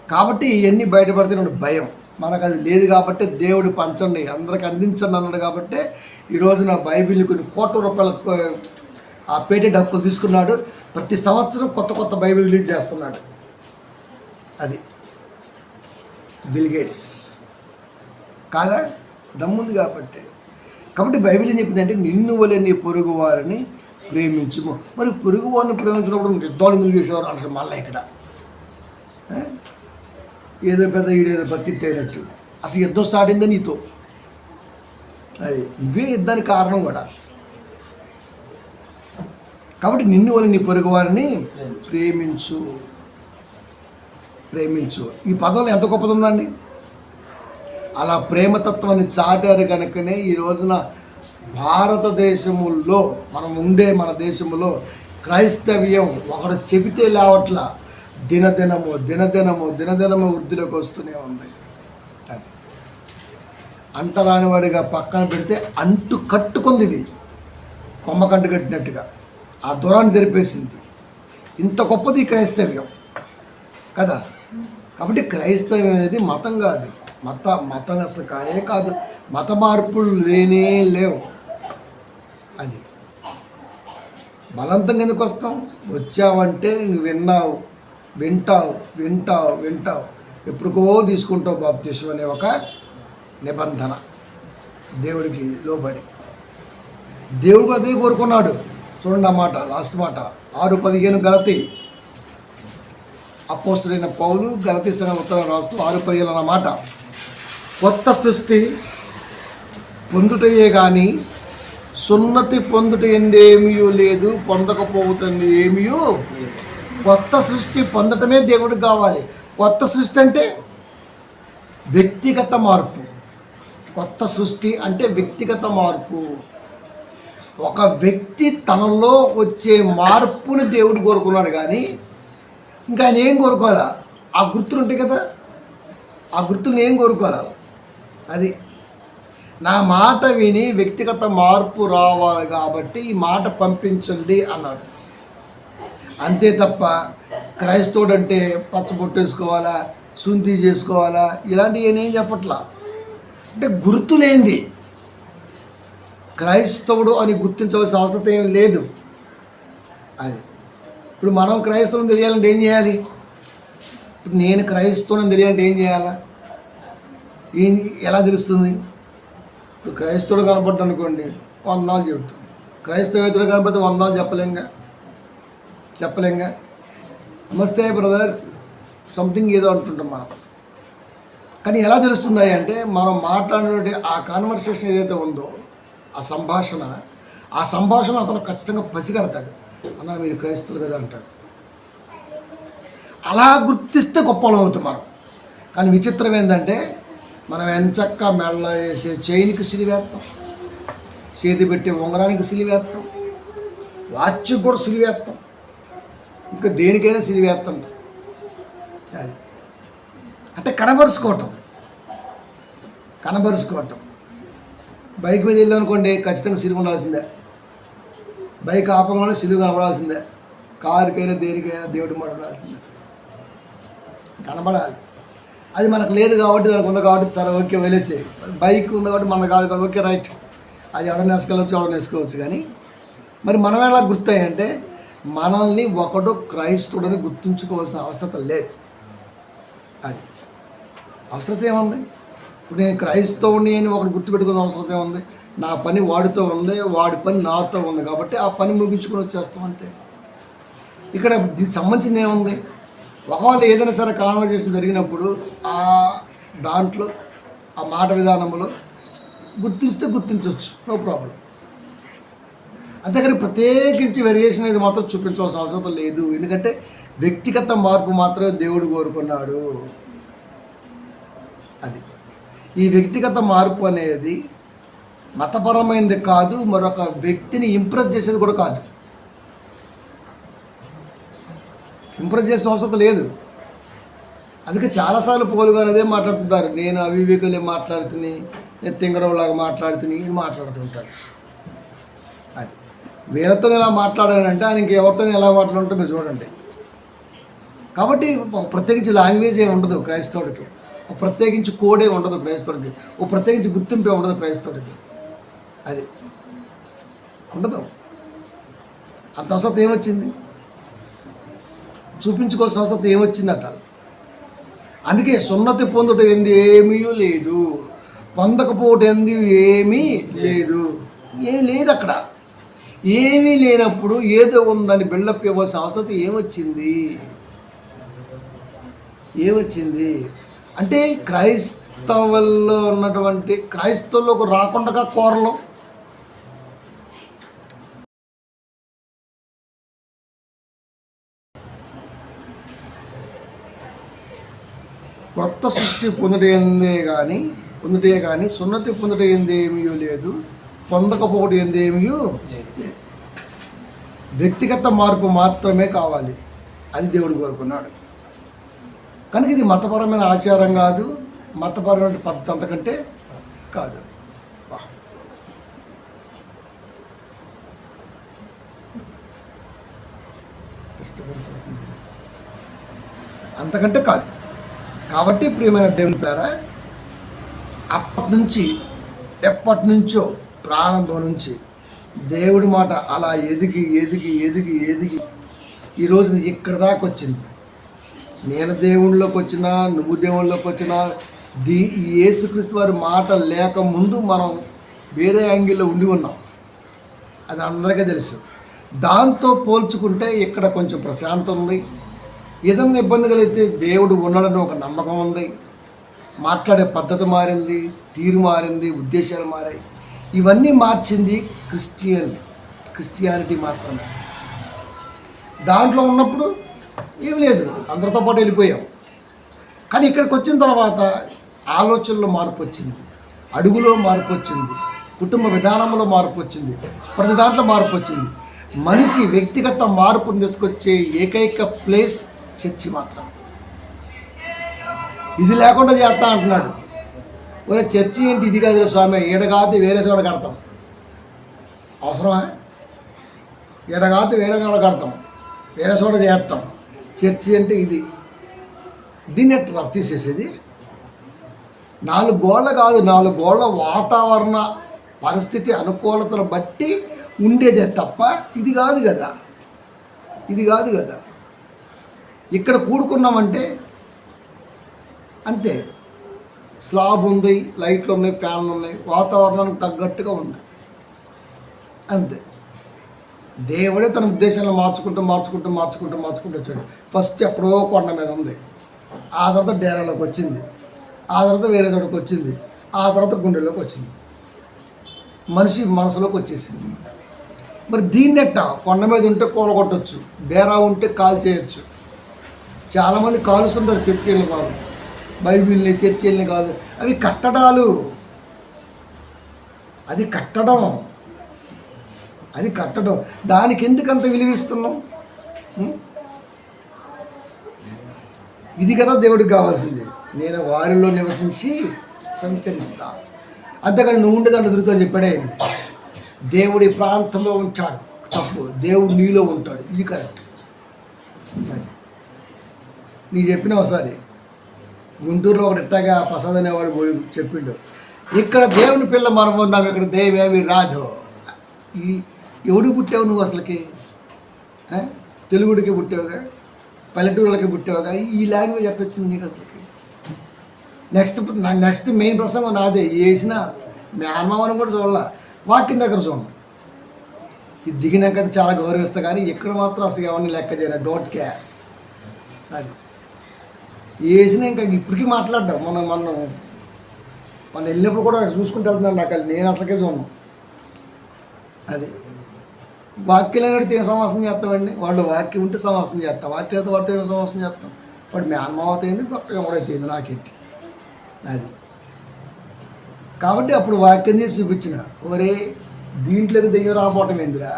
కాబట్టి ఇవన్నీ బయటపడితే భయం మనకు అది లేదు. కాబట్టి దేవుడు పంచండి, అందరికి అందించండి అన్నాడు. కాబట్టి ఈ రోజున బైబిల్ని కొన్ని కోట్ల రూపాయలకు ఆ పేటెంట్ హక్కులు తీసుకున్నాడు. ప్రతి సంవత్సరం కొత్త బైబిల్ రిలీజ్ చేస్తున్నాడు. అది బిల్ గేట్స్ కాదా? దమ్ముంది కాబట్టి బైబిల్ ఏం చెప్పిందంటే నిన్ను వలె నీ పొరుగు వారిని ప్రేమించుము. మరి పొరుగు వారిని ప్రేమించినప్పుడు యుద్ధాలు ఎందుకు చేసేవారు అంటే మళ్ళీ ఇక్కడ ఏదో పెద్ద ఈడేదో బతిత్తి అయినట్టు. అసలు యుద్ధం స్టార్ట్ అయిందా నీతో? అది నువ్వే యుద్ధానికి కారణం కూడా. కాబట్టి నిన్ను వల్ల నీ పొరుగు వారిని ప్రేమించు. ఈ పదంలో ఎంత గొప్పది ఉందండి. అలా ప్రేమతత్వాన్ని చాటారు కనుకనే ఈ రోజున భారతదేశములో మన దేశంలో క్రైస్తవ్యం ఒకడు చెబితే లేవట్లా, దినదినము వృద్ధిలోకి వస్తూనే ఉంది. అది అంటరానివాడిగా పక్కన పెడితే అంటు కట్టుకుంది. ఇది కొమ్మకంటు కట్టినట్టుగా ఆ దూరాన్ని జరిపేసింది. ఇంత గొప్పది క్రైస్తవ్యం కదా. కాబట్టి క్రైస్తవ్యం అనేది మతం కాదు. మతం అసలు కాదు. మత మార్పులు లేవు. అది బలవంతంగా ఎందుకు వస్తాం? వచ్చావంటే నువ్వు వింటావు. ఎప్పుడుకో తీసుకుంటావు బాప్తిస్మం అనే ఒక నిబంధన దేవుడికి లోబడి. దేవుడు అదే కోరుకున్నాడు. చూడండి ఆ మాట, లాస్ట్ మాట 6:15 గలతీ అపోస్తుడైన పౌలు గలతీ సంఘం ఉత్తరం రాస్తూ 6:15 అన్నమాట. కొత్త సృష్టి పొందుటయే కానీ సున్నతి పొందుట ఎందేమీ లేదు, పొందకపోతుంది ఏమీయూ. కొత్త సృష్టి పొందటమే దేవుడికి కావాలి. కొత్త సృష్టి అంటే వ్యక్తిగత మార్పు. కొత్త సృష్టి అంటే వ్యక్తిగత మార్పు. ఒక వ్యక్తి తనలో వచ్చే మార్పుని దేవుడు కోరుకున్నాడు. కానీ ఇంకా ఆయన ఏం కోరుకోవాలా? ఆ గుర్తులు ఉంటాయి కదా, ఆ గుర్తులను ఏం కోరుకోవాలా? అది నా మాట విని వ్యక్తిగత మార్పు రావాలి కాబట్టి ఈ మాట పంపించండి అన్నాడు. అంతే తప్ప క్రైస్తవుడు అంటే పచ్చబొట్టేసుకోవాలా, శుంఠి చేసుకోవాలా, ఇలాంటివి ఏం చెప్పట్లా. అంటే గుర్తులేంది క్రైస్తవుడు అని గుర్తించవలసిన అవసరం ఏం లేదు. అది ఇప్పుడు మనం క్రైస్తవుని తెలియాలంటే ఏం చేయాలి? ఇప్పుడు నేను క్రైస్తవుని తెలియాలంటే ఏం చేయాలా? ఎలా తెలుస్తుంది? ఇప్పుడు క్రైస్తవుడు కనపడ్డా అనుకోండి, వందనాలు చెబుతాం. క్రైస్తవేతరుడు కనపడితే వందనాలు చెప్పలేంగా. నమస్తే బ్రదర్ సంథింగ్ ఏదో అంటుంటాం మనం. కానీ ఎలా తెలుస్తుంది అంటే మనం మాట్లాడినటువంటి ఆ కాన్వర్సేషన్ ఏదైతే ఉందో, ఆ సంభాషణ, ఆ సంభాషణ అతను ఖచ్చితంగా పసిగడతాడు. అన్న మీరు క్రైస్తవులు కదా అంటాడు. అలా గుర్తిస్తే గొప్పలం అవుతాం మనం. కానీ విచిత్రం ఏంటంటే మనం ఎంచక్క మెళ్ళ వేసే చైన్కి సిలివేస్తాం, చేతి పెట్టే ఉంగరానికి సిలివేస్తాం, వాచ్కి కూడా సిలివేస్తాం, ఇంకా దేనికైనా సిలివేస్తాం. అది అంటే కనబరుచుకోవటం. బైక్ మీద వెళ్ళామనుకోండి ఖచ్చితంగా సిలువ ఉండాల్సిందే. బైక్ ఆపంగానే సిలువ కనబడాల్సిందే. కారుకైనా దేనికైనా దేవుడి మాట ఉండాల్సిందే, కనబడాలి. అది మనకు లేదు కాబట్టి, దానికి ఉంది కాబట్టి సరే ఓకే వదిలేసే. బైక్ ఉంది కాబట్టి మనకు కాదు కాబట్టి ఓకే రైట్, అది ఎవడని వేసుకోవచ్చు ఎవడని వేసుకోవచ్చు. కానీ మరి మనం ఎలా గుర్తాయంటే మనల్ని ఒకడు క్రైస్తవుడని గుర్తుంచుకోవాల్సిన అవసరం లేదు. అది అవసరం ఏముంది? ఇప్పుడు నేను క్రైస్తవుని అని ఒకటి గుర్తుపెట్టుకునే అవసరం ఏముంది? నా పని వాడితో ఉంది, వాడి పని నాతో ఉంది కాబట్టి ఆ పని ముగించుకొని వచ్చేస్తాం అంతే. ఇక్కడ దీనికి సంబంధించింది ఏముంది? ఒకవేళ ఏదైనా సరే కాన్వర్జేషన్ జరిగినప్పుడు ఆ దాంట్లో ఆ మాట విధానంలో గుర్తిస్తే గుర్తించవచ్చు, నో ప్రాబ్లం. అంతేకాని ప్రత్యేకించి వేరియేషన్ అనేది మాత్రం చూపించవలసిన అవసరం లేదు. ఎందుకంటే వ్యక్తిగత మార్పు మాత్రమే దేవుడు కోరుకున్నాడు. అది ఈ వ్యక్తిగత మార్పు అనేది మతపరమైనది కాదు, మరొక వ్యక్తిని ఇంప్రెస్ చేసేది కూడా కాదు. ఇంప్రెస్ చేసే అవసరం లేదు. అందుకే చాలాసార్లు పోలుగారు అదే మాట్లాడుతుంటారు, నేను అవివేకులే మాట్లాడుతుని, నేను తింగరవులాగా మాట్లాడుతుని అని మాట్లాడుతుంటాడు. అది వీళ్ళతో ఎలా మాట్లాడానంటే ఆయన ఇంకెవరితో ఎలా మాట్లాడుతుంటే మీరు చూడండి. కాబట్టి ప్రత్యేకించి లాంగ్వేజ్ ఏమి ఉండదు క్రైస్తవుడికి, ఒక ప్రత్యేకించి కోడే ఉండదు క్రైస్తవుడికి, ఒక ప్రత్యేకించి గుర్తింపే ఉండదు క్రైస్తవుడికి. అది ఉండదు. అంత అవసరం ఏమొచ్చింది? చూపించుకోవాల్సిన అవసరం ఏమొచ్చిందట. అందుకే సున్నతి పొందుట ఏంది ఏమీ లేదు, పొందకపోవటం ఏంది ఏమీ లేదు. ఏమీ లేదు అక్కడ. ఏమీ లేనప్పుడు ఏదో ఉందని బిల్డప్ ఇవ్వాల్సిన అవసరం ఏమొచ్చింది అంటే క్రైస్తవుల్లో ఉన్నటువంటి క్రైస్తవులకు రాకుండా కోరలు. క్రొత్త సృష్టి పొందుటే కానీ సున్నతి పొందుట ఏందేమీ లేదు, పొందకపోవడం ఏందేమీ లేదు. వ్యక్తిగత మార్పు మాత్రమే కావాలి, అది దేవుడు కోరుకున్నాడు. కనుక ఇది మతపరమైన ఆచారం కాదు, మతపరమైన పద్ధతి అంతకంటే కాదు. అంతకంటే కాదు. కాబట్టి ప్రియమైన దేవుని పేర ఎప్పటి నుంచో ప్రారంభం నుంచి దేవుడి మాట అలా ఎదిగి ఈ రోజున ఇక్కడ దాకా వచ్చింది. నేను దేవుళ్ళలోకి వచ్చినా, నువ్వు దేవుళ్ళలోకి వచ్చినా, యేసుక్రీస్తు వారి మాట లేక ముందు మనం వేరే యాంగిల్లో ఉండి ఉన్నాం. అది అందరికీ తెలుసు. దాంతో పోల్చుకుంటే ఇక్కడ కొంచెం ప్రశాంతం ఉంది. ఏదన్నా ఇబ్బంది కలిగితే దేవుడు ఉన్నాడని ఒక నమ్మకం ఉంది. మాట్లాడే పద్ధతి మారింది, తీరు మారింది, ఉద్దేశాలు మారాయి. ఇవన్నీ మార్చింది క్రిస్టియానిటీ మాత్రమే. దాంట్లో ఉన్నప్పుడు ఏమి లేదు, అందరితో పాటు వెళ్ళిపోయాం. కానీ ఇక్కడికి వచ్చిన తర్వాత ఆలోచనలో మార్పు వచ్చింది, అడుగులో మార్పు వచ్చింది, కుటుంబ విధానంలో మార్పు వచ్చింది, ప్రతి దాంట్లో మార్పు వచ్చింది. మనిషి వ్యక్తిగత మార్పును తీసుకొచ్చే ఏకైక ప్లేస్ చర్చి మాత్రం. ఇది లేకుండా చేస్తా అంటున్నాడు. ఒరే చర్చి ఏంటి? ఇది కాదు స్వామి, ఈడగాతి వేరే చోట కడతాం. అవసరమా? ఈడగాతి వేరే చోట కడతాం, వేరే చోట చేస్తాం. చర్చి అంటే ఇది. దీన్ని ఎట్లా తీసేసేది? 4 గోళ్ళ కాదు, 4 గోళ్ళ వాతావరణ పరిస్థితి అనుకూలతను బట్టి ఉండేదే తప్ప ఇది కాదు కదా. ఇక్కడ కూడుకున్నామంటే అంతే. స్లాబ్ ఉంది, లైట్లు ఉన్నాయి, ఫ్యాన్లు ఉన్నాయి, వాతావరణానికి తగ్గట్టుగా ఉంది, అంతే. దేవుడే తన ఉద్దేశాలను మార్చుకుంటూ వచ్చాడు. ఫస్ట్ ఎప్పుడో కొండ మీద ఉంది, ఆ తర్వాత డేరాలోకి వచ్చింది, ఆ తర్వాత వేరే చోటకి వచ్చింది, ఆ తర్వాత గుండెలోకి వచ్చింది, మనిషి మనసులోకి వచ్చేసింది. మరి దీన్నెట్ట కొండ మీద ఉంటే కూలగొట్టచ్చు, డేరా ఉంటే కాల్ చేయొచ్చు. చాలామంది కాలుస్తుంటారు చర్చీలను కాదు, బైబిల్ని చర్చీలని కాదు. అవి కట్టడాలు, అది కట్టడం, అది కట్టడం. దానికి ఎందుకు అంత విలువిస్తున్నాం? ఇది కదా దేవుడికి కావాల్సింది. నేను వారిలో నివసించి సంచరిస్తా. అంతేకాని నువ్వు ఉండేదాంట్లో తిరుగుతావు చెప్పాడే. దేవుడి ప్రాంతంలో ఉంటాడు, తప్పు. దేవుడు నీలో ఉంటాడు, ఇది కరెక్ట్. నీకు చెప్పిన ఒకసారి గుంటూరులో ఒకటి ఇట్టాగా ప్రసాద్ అనేవాడు చెప్పిండు, ఇక్కడ దేవుని పిల్ల మనం ఉందాం, ఇక్కడ దేవేమి రాజు. ఈ ఎవడికి పుట్టావు నువ్వు అసలుకి? తెలుగుడికి పుట్టావుగా, పల్లెటూరులకి పుట్టావుగా. ఈ లాంగ్వేజ్ ఎట్లా వచ్చింది నీకు అసలుకి? నెక్స్ట్ మెయిన్ ప్రసంగం నాదే. వేసిన మేనమామని కూడా చూడాల, వాక్యం దగ్గర చూడండి. ఇది దిగినాక చాలా గౌరవిస్తా, కానీ ఇక్కడ మాత్రం అసలు ఎవరిని లెక్క చేయరు, డోంట్ కేర్. అది వేసిన ఇంకా ఇప్పటికీ మాట్లాడ్డాం. మనం వెళ్ళినప్పుడు కూడా చూసుకుంటూ వెళ్తున్నాను. నాకు నేను అసలుకే చూడను. అది వాక్యం అడిగితే ఏం సమాసం చేస్తామండి? వాళ్ళు వాక్యం ఉంటే సమాసం చేస్తాం, వాక్యం అయితే వాడితో ఏం సమాసం చేస్తాం? వాడు మేనమావత అయింది, ఎవడైతే అయింది నాకేంటి? అది కాబట్టి అప్పుడు వాక్యం తీసి చూపించిన, ఒరే దీంట్లోకి దెయ్యం రాబోవటం ఏందిరా?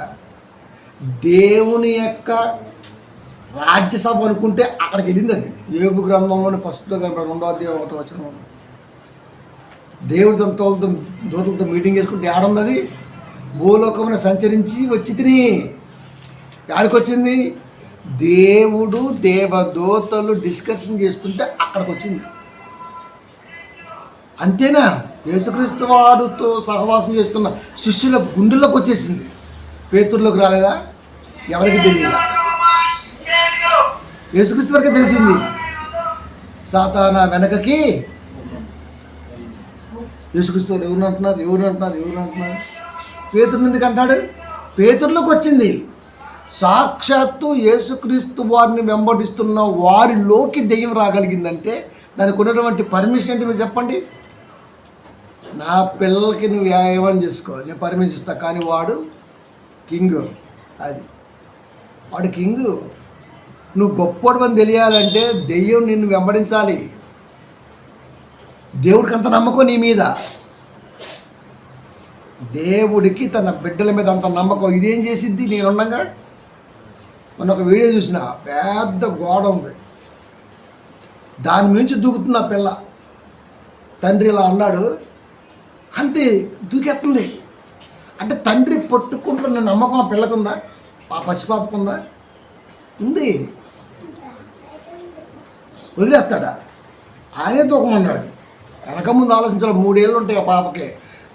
దేవుని యొక్క రాజ్యసభ అనుకుంటే అక్కడికి వెళ్ళింది. అది యోబు గ్రంథంలోని ఫస్ట్లో కనుక 2వ అధ్యాయం 1వ వచనం. దేవుడి దూతలతో మీటింగ్ చేసుకుంటే ఏడుంది? అది భూలోకమున సంచరించి వచ్చి తిని ఎక్కడికి వచ్చింది? దేవుడు దేవదూతలు డిస్కషన్ చేస్తుంటే అక్కడికి వచ్చింది. అంతేనా? యేసుక్రీస్తు వారితో సహవాసం చేస్తున్న శిష్యుల గుండెల్లోకి వచ్చేసింది. పేతుర్లోకి రాలేదా? ఎవరికి తెలియదా? యేసుక్రీస్తు వరకే తెలిసింది. సాతానా వెనకకి యేసుక్రీస్తు ఎవరు అంటున్నారు? పేతురు ఎందుకు అంటాడు? పేతుర్లోకి వచ్చింది. సాక్షాత్తు యేసుక్రీస్తు వారిని వెంబడిస్తున్న వారిలోకి దెయ్యం రాగలిగిందంటే దానికి ఉన్నటువంటి పర్మిషన్ ఏంటి మీరు చెప్పండి? నా పిల్లలకి నువ్వు ఏమని చేసుకో, నేను పర్మిషన్ ఇస్తా, కానీ వాడు కింగ్. అది వాడు కింగ్. నువ్వు గొప్పోడు అని తెలియాలంటే దెయ్యం నిన్ను వెంబడించాలి. దేవుడికి అంత నమ్మకం నీ మీద, దేవుడికి తన బిడ్డల మీద అంత నమ్మకం. ఇదేం చేసిద్ది? నేనుండగా మొన్న ఒక వీడియో చూసిన, పెద్ద గోడ ఉంది, దాని మించి దూకుతుంది ఆ పిల్ల. తండ్రి ఇలా అన్నాడు, అంతే దూకేస్తుంది. అంటే తండ్రి పట్టుకుంటున్న నమ్మకం ఆ పిల్లకుందా? ఆ పసిపాపకుందా? ఉంది. వదిలేస్తాడా? ఆయనే దూకమన్నాడు. వెనక ముందు ఆలోచించాలి. 3 ఏళ్ళు ఉంటాయి ఆ పాపకి.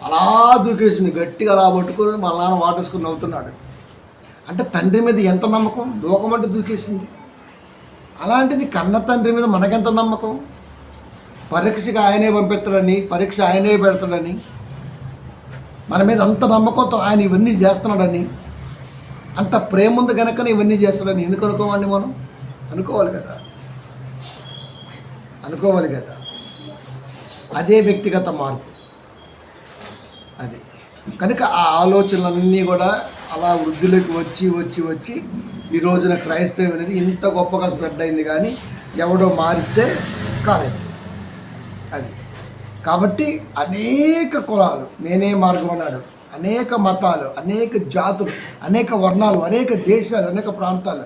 అలా దూకేసింది, గట్టిగా అలా పట్టుకొని మా నాన్న వాటేసుకుని నవ్వుతున్నాడు. అంటే తండ్రి మీద ఎంత నమ్మకం? దూకమంటే దూకేసింది. అలాంటిది కన్న తండ్రి మీద మనకెంత నమ్మకం? పరీక్షకి ఆయనే పంపిస్తాడని, పరీక్ష ఆయనే పెడతాడని, మన మీద అంత నమ్మకంతో ఆయన ఇవన్నీ చేస్తున్నాడని, అంత ప్రేమ ఉంది కనుక ఇవన్నీ చేస్తాడని ఎందుకు అనుకోవండి? మనం అనుకోవాలి కదా. అదే వ్యక్తిగత మార్పు. అది కనుక ఆ ఆలోచనలన్నీ కూడా అలా వృద్ధిలోకి వచ్చి ఈ రోజున క్రైస్తవం అనేది ఇంత గొప్పగా స్ప్రెడ్ అయింది. కానీ ఎవడో మారిస్తే కాలేదు. అది కాబట్టి అనేక కులాలు, నేనే మార్గం అన్నాడు, అనేక మతాలు, అనేక జాతులు, అనేక వర్ణాలు, అనేక దేశాలు, అనేక ప్రాంతాలు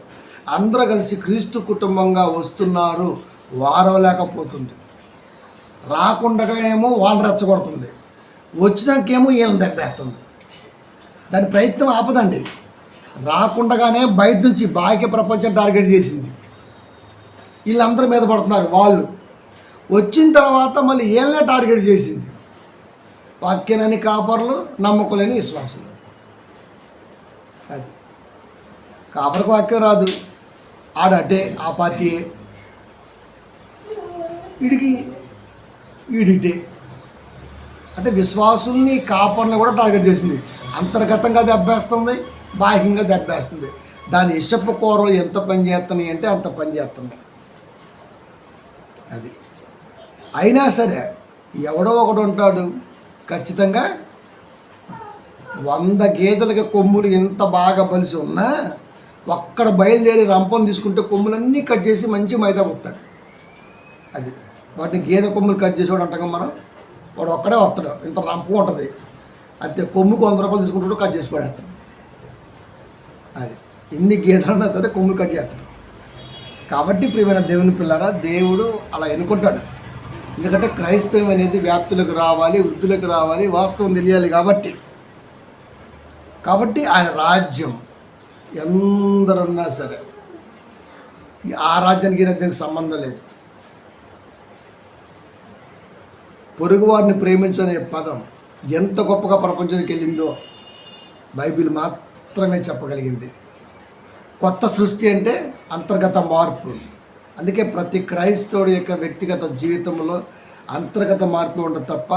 అందరూ కలిసి క్రీస్తు కుటుంబంగా వస్తున్నారు. వారవలేకపోతుంది. రాకుండా ఏమో వాళ్ళు రెచ్చగొడుతుంది, వచ్చినాకేమో వీళ్ళని దెబ్బేస్తుంది. దాని ప్రయత్నం ఆపదండి. రాకుండానే బయట నుంచి బాహ్య ప్రపంచం టార్గెట్ చేసింది. వీళ్ళందరి మీద పడుతున్నారు. వాళ్ళు వచ్చిన తర్వాత మళ్ళీ వీళ్ళనే టార్గెట్ చేసింది. వాక్యనని కాపర్లు, నమ్మకలేని విశ్వాసులు. అది కాపరికి వాక్యం రాదు, ఆడటే ఆ పార్టీయే, ఈడిటే. అంటే విశ్వాసుల్ని కాపర్ని కూడా టార్గెట్ చేసింది. అంతర్గతంగా దెబ్బేస్తుంది, బాహ్యంగా దెబ్బేస్తుంది. దాని ఇషపు కూరలు ఎంత పని చేస్తున్నాయి అంటే అంత పని చేస్తున్నాయి. అది అయినా సరే ఎవడో ఒకడు ఉంటాడు ఖచ్చితంగా 100 గేదెలకి కొమ్ములు ఎంత బాగా బలిసి ఉన్నా ఒక్కడ బయలుదేరి రంపం తీసుకుంటే కొమ్ములన్నీ కట్ చేసి మంచి మైదా పోతాడు. అది వాటిని గేదె కొమ్ములు కట్ చేసేవాడు అంటాం మనం. వాడు ఒక్కడే వస్తాడు, ఇంత రంపం ఉంటుంది, అంతే కొమ్ముకు 100 రూపాయలు తీసుకుంటాడు, కట్ చేసి పడేస్తాడు. అది ఎన్ని గేదెలు ఉన్నా సరే కొమ్ములు కట్ చేస్తాడు. కాబట్టి ప్రియమైన దేవుని పిల్లారా, దేవుడు అలా ఎన్నుకుంటాడు. ఎందుకంటే క్రైస్తవం అనేది వ్యాప్తులకు రావాలి, వృద్ధులకు రావాలి, వాస్తవం తెలియాలి. కాబట్టి ఆయన రాజ్యం ఎందరున్నా సరే ఆ రాజ్యానికి ఈ రాజ్యానికి సంబంధం లేదు. పొరుగువారిని ప్రేమించనే పదం ఎంత గొప్పగా ప్రపంచానికి వెళ్ళిందో బైబిల్ మాత్రమే చెప్పగలిగింది. కొత్త సృష్టి అంటే అంతర్గత మార్పు. అందుకే ప్రతి క్రైస్తవుడి యొక్క వ్యక్తిగత జీవితంలో అంతర్గత మార్పు ఉండదు తప్ప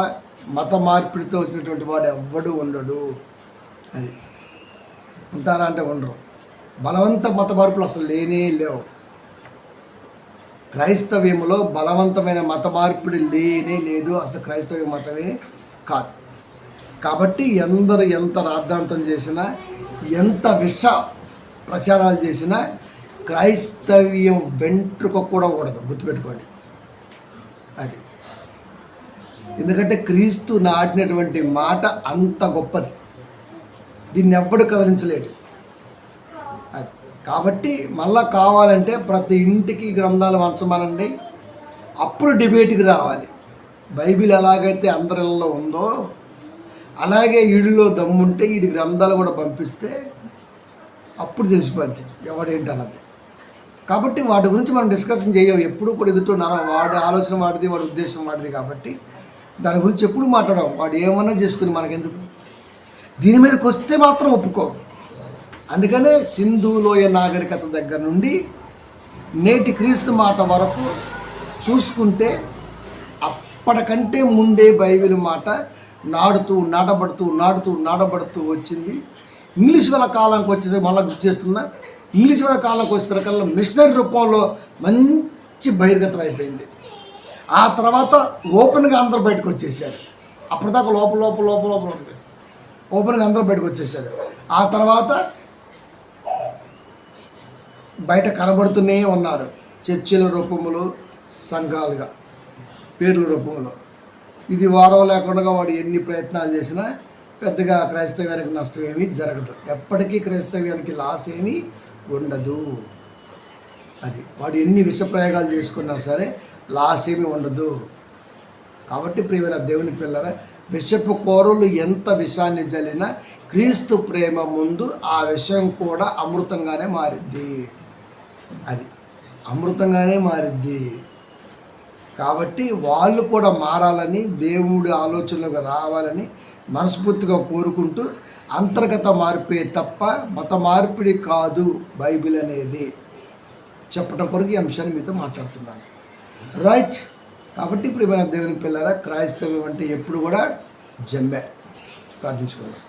మత మార్పిడితో వచ్చినటువంటి వాడు ఎవ్వడు ఉండడు. అది ఉంటారా అంటే ఉండరు. బలవంత మత మార్పులు అసలు లేనే లేవు. క్రైస్తవ్యంలో బలవంతమైన మత మార్పిడి లేనే లేదు. అసలు క్రైస్తవ మతమే కాదు. కాబట్టి ఎందరు ఎంత రాద్ధాంతం చేసినా, ఎంత విష ప్రచారాలు చేసినా క్రైస్తవ్యం వెంట్రుక కూడా కూడదు. గుర్తుపెట్టుకోండి. అది ఎందుకంటే క్రీస్తు నాటినటువంటి మాట అంత గొప్పది, దీన్ని ఎవ్వడు కదిలించలేడు. అది కాబట్టి మళ్ళా కావాలంటే ప్రతి ఇంటికి గ్రంథాలు వంచమనండి, అప్పుడు డిబేట్కి రావాలి. బైబిల్ ఎలాగైతే అందరిలో ఉందో అలాగే ఈడులో దమ్ముంటే ఈ గ్రంథాలు కూడా పంపిస్తే అప్పుడు తెలిసిపోద్ది ఎవడేంటన్నది. కాబట్టి వాటి గురించి మనం డిస్కషన్ చేయవు. ఎప్పుడు కూడా ఎదుటి వాడి ఆలోచన వాడిది, వాడి ఉద్దేశం వాడిది. కాబట్టి దాని గురించి ఎప్పుడు మాట్లాడడం. వాడు ఏమన్నా చేసుకుని మనకెందుకు. దీని మీదకి వస్తే మాత్రం ఒప్పుకో. అందుకనే సింధు లోయ నాగరికత దగ్గర నుండి నేటి క్రీస్తు మాట వరకు చూసుకుంటే అప్పటికంటే ముందే బైబిల్ మాట నాటబడుతూ వచ్చింది. ఇంగ్లీష్ వాళ్ళ కాలానికి వచ్చేసరికి మళ్ళీ గుర్తు చేస్తున్నా, ఇంగ్లీష్ వాళ్ళ కాలానికి వచ్చేసరికల్లా మిషనరీ రూపంలో మంచి బహిర్గతం అయిపోయింది. ఆ తర్వాత ఓపెన్గా అందరూ బయటకు వచ్చేసారు. అప్పటిదాకా లోపల ఉంది, ఓపెన్గా అందరూ బయటకు వచ్చేసారు. ఆ తర్వాత బయట కనబడుతూనే ఉన్నారు చర్చిల రూపములు, సంఘాలుగా, పేర్ల రూపంలో. ఇది వారం లేకుండా వాడు ఎన్ని ప్రయత్నాలు చేసినా పెద్దగా క్రైస్తవ్యానికి నష్టం ఏమీ జరగదు. ఎప్పటికీ క్రైస్తవ్యానికి లాస్ ఏమీ ఉండదు. అది వాడు ఎన్ని విషప్రయోగాలు చేసుకున్నా సరే లాస్ ఏమీ ఉండదు. కాబట్టి ప్రియమైన దేవుని పిల్లరా, విషపు కోరలు ఎంత విషాన్ని జల్లినా క్రీస్తు ప్రేమ ముందు ఆ విషయం కూడా అమృతంగానే మారిద్ది. అది అమృతంగానే మారిద్ది. కాబట్టి వాళ్ళు కూడా మారాలని, దేవుడి ఆలోచనలకు రావాలని మనస్ఫూర్తిగా కోరుకుంటూ, అంతర్గత మార్పే తప్ప మత మార్పిడి కాదు బైబిల్ అనేది చెప్పడం కొరకు ఈ అంశాన్ని మీతో మాట్లాడుతున్నాను. రైట్. కాబట్టి ప్రియమైన దేవుని పిల్లరా, క్రైస్తవ్యం అంటే ఎప్పుడు కూడా జమ్మే. ప్రార్థించుకుందాం.